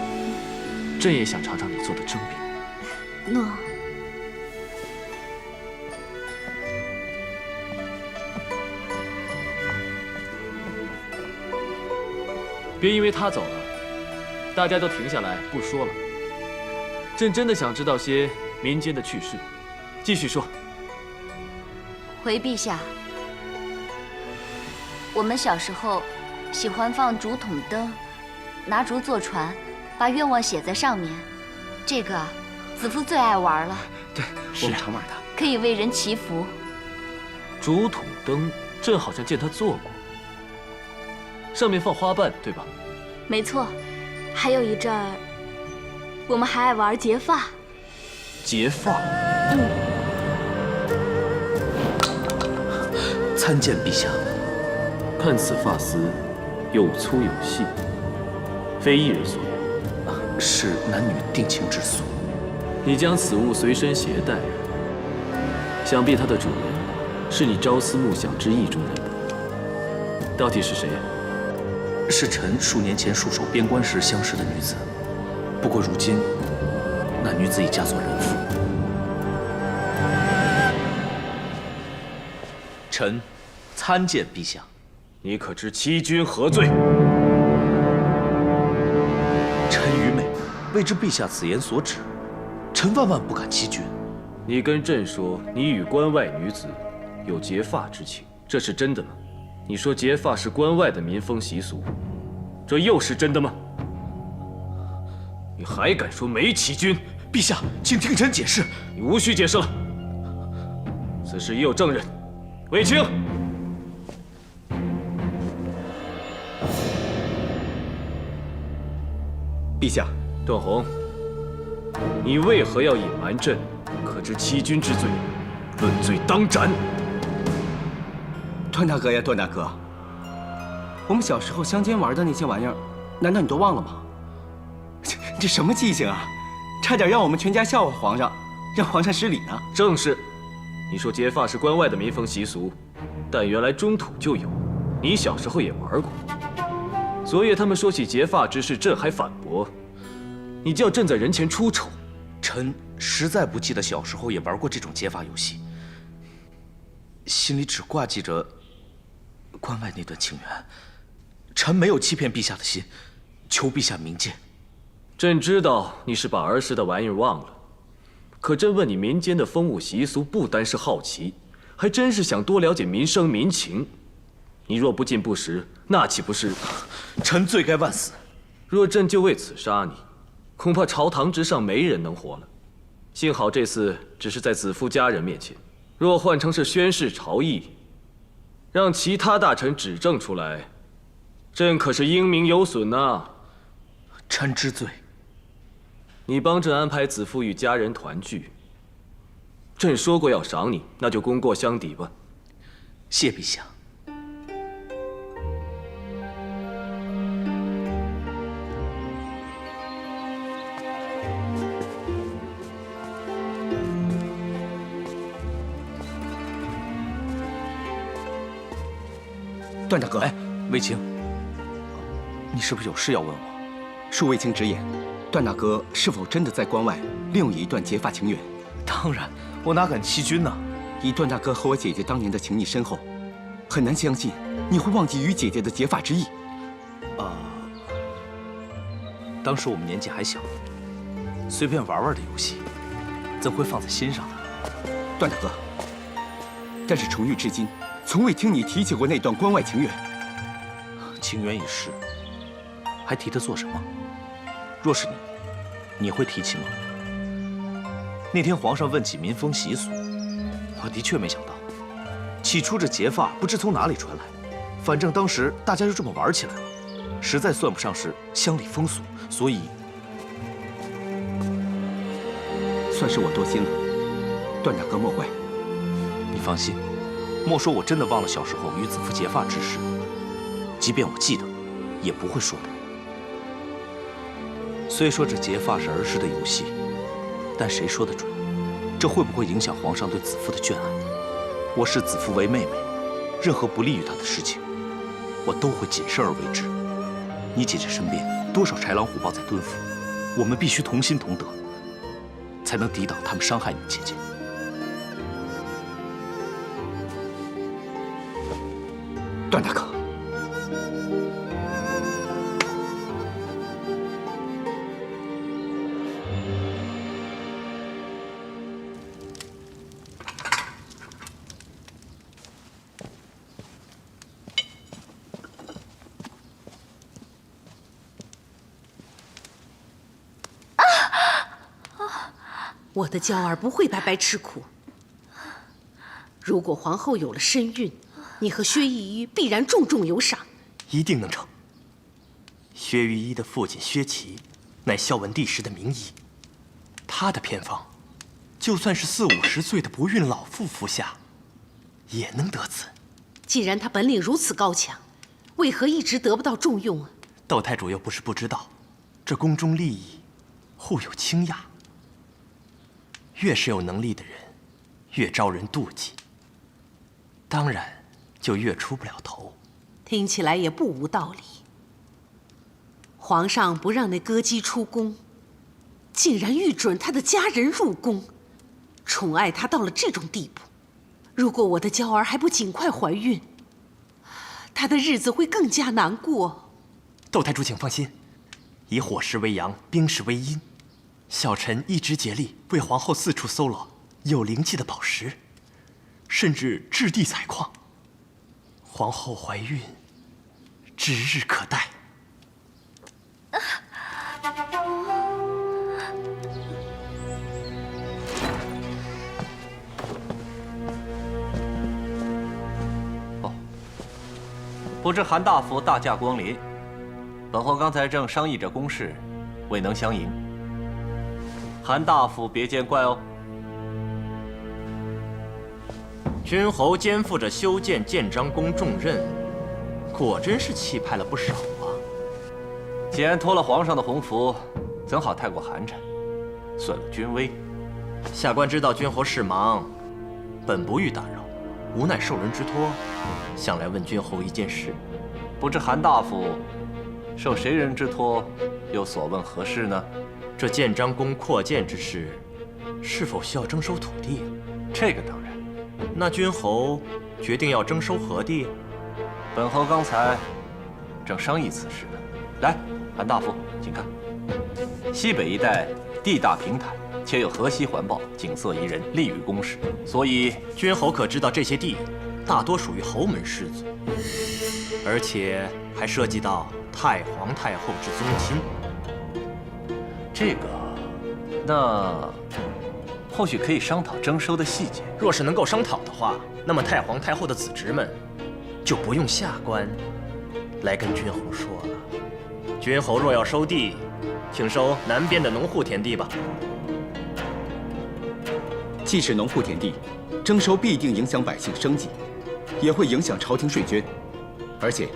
C: 朕也想尝尝你做的蒸饼。
E: 诺。
C: 别因为他走了，大家都停下来不说了。朕真的想知道些民间的趣事，继续说。
A: 回陛下，我们小时候喜欢放竹筒灯，拿竹做船，把愿望写在上面。这个子父最爱玩了。
F: 对，我们常玩的。
A: 可以为人祈福。
C: 竹筒灯，朕好像见他做过，上面放花瓣，对吧？
A: 没错，还有一阵儿，我们还爱玩结发。
C: 结发。
Q: 参见陛下。
C: 看此发丝，有粗有细，非一人所有，
Q: 是男女定情之俗。
C: 你将此物随身携带，想必它的主人是你朝思暮想之意中人。到底是谁？
Q: 是臣数年前戍守边关时相识的女子，不过如今那女子已嫁作人妇。臣参见陛下。
C: 你可知欺君何罪？
Q: 臣愚昧，未知陛下此言所指。臣万万不敢欺君。
C: 你跟朕说你与关外女子有结发之情，这是真的吗？你说结发是关外的民风习俗，这又是真的吗？你还敢说没欺君？
Q: 陛下，请听臣解释。
C: 你无需解释了。此事已有证人，卫青。
F: 陛下，
C: 段宏，你为何要隐瞒朕？可知欺君之罪，论罪当斩。
F: 段大哥呀，段大哥，我们小时候乡间玩的那些玩意儿，难道你都忘了吗？这什么记性啊！差点让我们全家笑话皇上，让皇上失礼呢。
C: 正是，你说结发是关外的民风习俗，但原来中土就有，你小时候也玩过。昨夜他们说起结发之事，朕还反驳，你叫朕在人前出丑。
Q: 臣实在不记得小时候也玩过这种结发游戏，心里只挂记着关外那段情缘。臣没有欺骗陛下的心，求陛下明鉴。
C: 朕知道你是把儿时的玩意儿忘了，可朕问你民间的风物习俗，不单是好奇，还真是想多了解民生民情。你若不尽不实，那岂不是……
Q: 臣罪该万死。
C: 若朕就为此杀你，恐怕朝堂之上没人能活了。幸好这次只是在子夫家人面前，若换成是宣誓朝议，让其他大臣指证出来，朕可是英名有损呐。
Q: 臣知罪。
C: 你帮朕安排子夫与家人团聚，朕说过要赏你，那就功过相抵吧。
Q: 谢陛下。
F: 段大哥，
Q: 哎，卫青，你是不是有事要问我？
F: 恕卫青直言，段大哥是否真的在关外另有一段结发情缘？
Q: 当然，我哪敢欺君呢？
F: 以段大哥和我姐姐当年的情谊深厚，很难相信你会忘记与姐姐的结发之意。
Q: 当时我们年纪还小，随便玩玩的游戏，怎会放在心上呢？
F: 段大哥，但是重遇至今，从未听你提起过那段关外情缘。
Q: 情缘已逝，还提它做什么？若是你，你会提起吗？那天皇上问起民风习俗，我的确没想到，起初这结发不知从哪里传来，反正当时大家就这么玩起来了，实在算不上是乡里风俗，所以
F: 算是我多心了，段大哥莫怪。
Q: 你放心，莫说我真的忘了小时候与子夫结发之事，即便我记得，也不会说的。虽说这结发是儿时的游戏，但谁说得准，这会不会影响皇上对子夫的眷爱？我视子夫为妹妹，任何不利于她的事情，我都会谨慎而为之。你姐姐身边多少豺狼虎豹在蹲伏，我们必须同心同德，才能抵挡他们伤害你姐姐。
F: 段大哥，
D: 我的娇儿不会白白吃苦。如果皇后有了身孕，你和薛御医必然重重有赏。
U: 一定能成。薛御医的父亲薛琦，乃孝文帝时的名医，他的偏方，就算是40、50岁的不孕老妇服下，也能得子。
D: 既然他本领如此高强，为何一直得不到重用啊？
U: 窦太主又不是不知道，这宫中利益互有倾轧，越是有能力的人，越招人妒忌，当然就越出不了头。
D: 听起来也不无道理。皇上不让那歌姬出宫，竟然御准他的家人入宫，宠爱他到了这种地步。如果我的娇儿还不尽快怀孕，她的日子会更加难过。
U: 窦太主，请放心，以火石为阳，冰石为阴，小臣一直竭力为皇后四处搜罗有灵气的宝石，甚至置地采矿。皇后怀孕，指日可待。
H: 不知韩大夫大驾光临，本侯刚才正商议着公事，未能相迎。韩大夫别见怪哦。
C: 君侯肩负着修建建章宫重任，果真是气派了不少啊。
H: 既然托了皇上的洪福，怎好太过寒碜，损了君威。
C: 下官知道君侯事忙，本不欲打扰，无奈受人之托，想来问君侯一件事。
H: 不知韩大夫受谁人之托，又所问何事呢？
C: 这建章宫扩建之事，是否需要征收土地？
H: 这个当然。
C: 那君侯决定要征收何地？
H: 本侯刚才正商议此事呢。来，韩大夫，请看，西北一带地大平坦，且有河西环抱，景色宜人，利于宫室。所以
C: 君侯可知道，这些地大多属于侯门氏族，而且还涉及到太皇太后之宗亲。
H: 这个，那或许可以商讨征收的细节。
C: 若是能够商讨的话，那么太皇太后的子侄们就不用下官来跟君侯说了。君侯若要收地，请收南边的农户田地吧。
F: 既是农户田地，征收必定影响百姓生计，也会影响朝廷税捐。而且，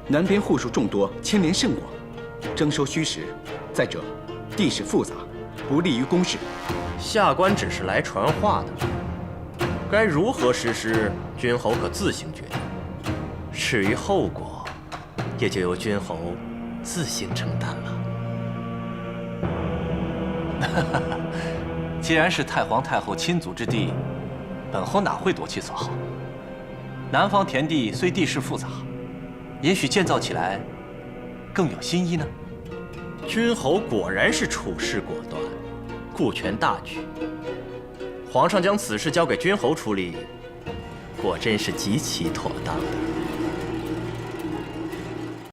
F: 南边户数众多，牵连甚广，征收虚实。再者，地势复杂，不利于公事。
C: 下官只是来传话的，该如何实施，君侯可自行决定。至于后果，也就由君侯自行承担了。
H: 既然是太皇太后亲族之地，本侯哪会夺其所好？南方田地虽地势复杂，也许建造起来更有新意呢。
C: 君侯果然是处事果断，顾全大局。皇上将此事交给君侯处理，果真是极其妥当的。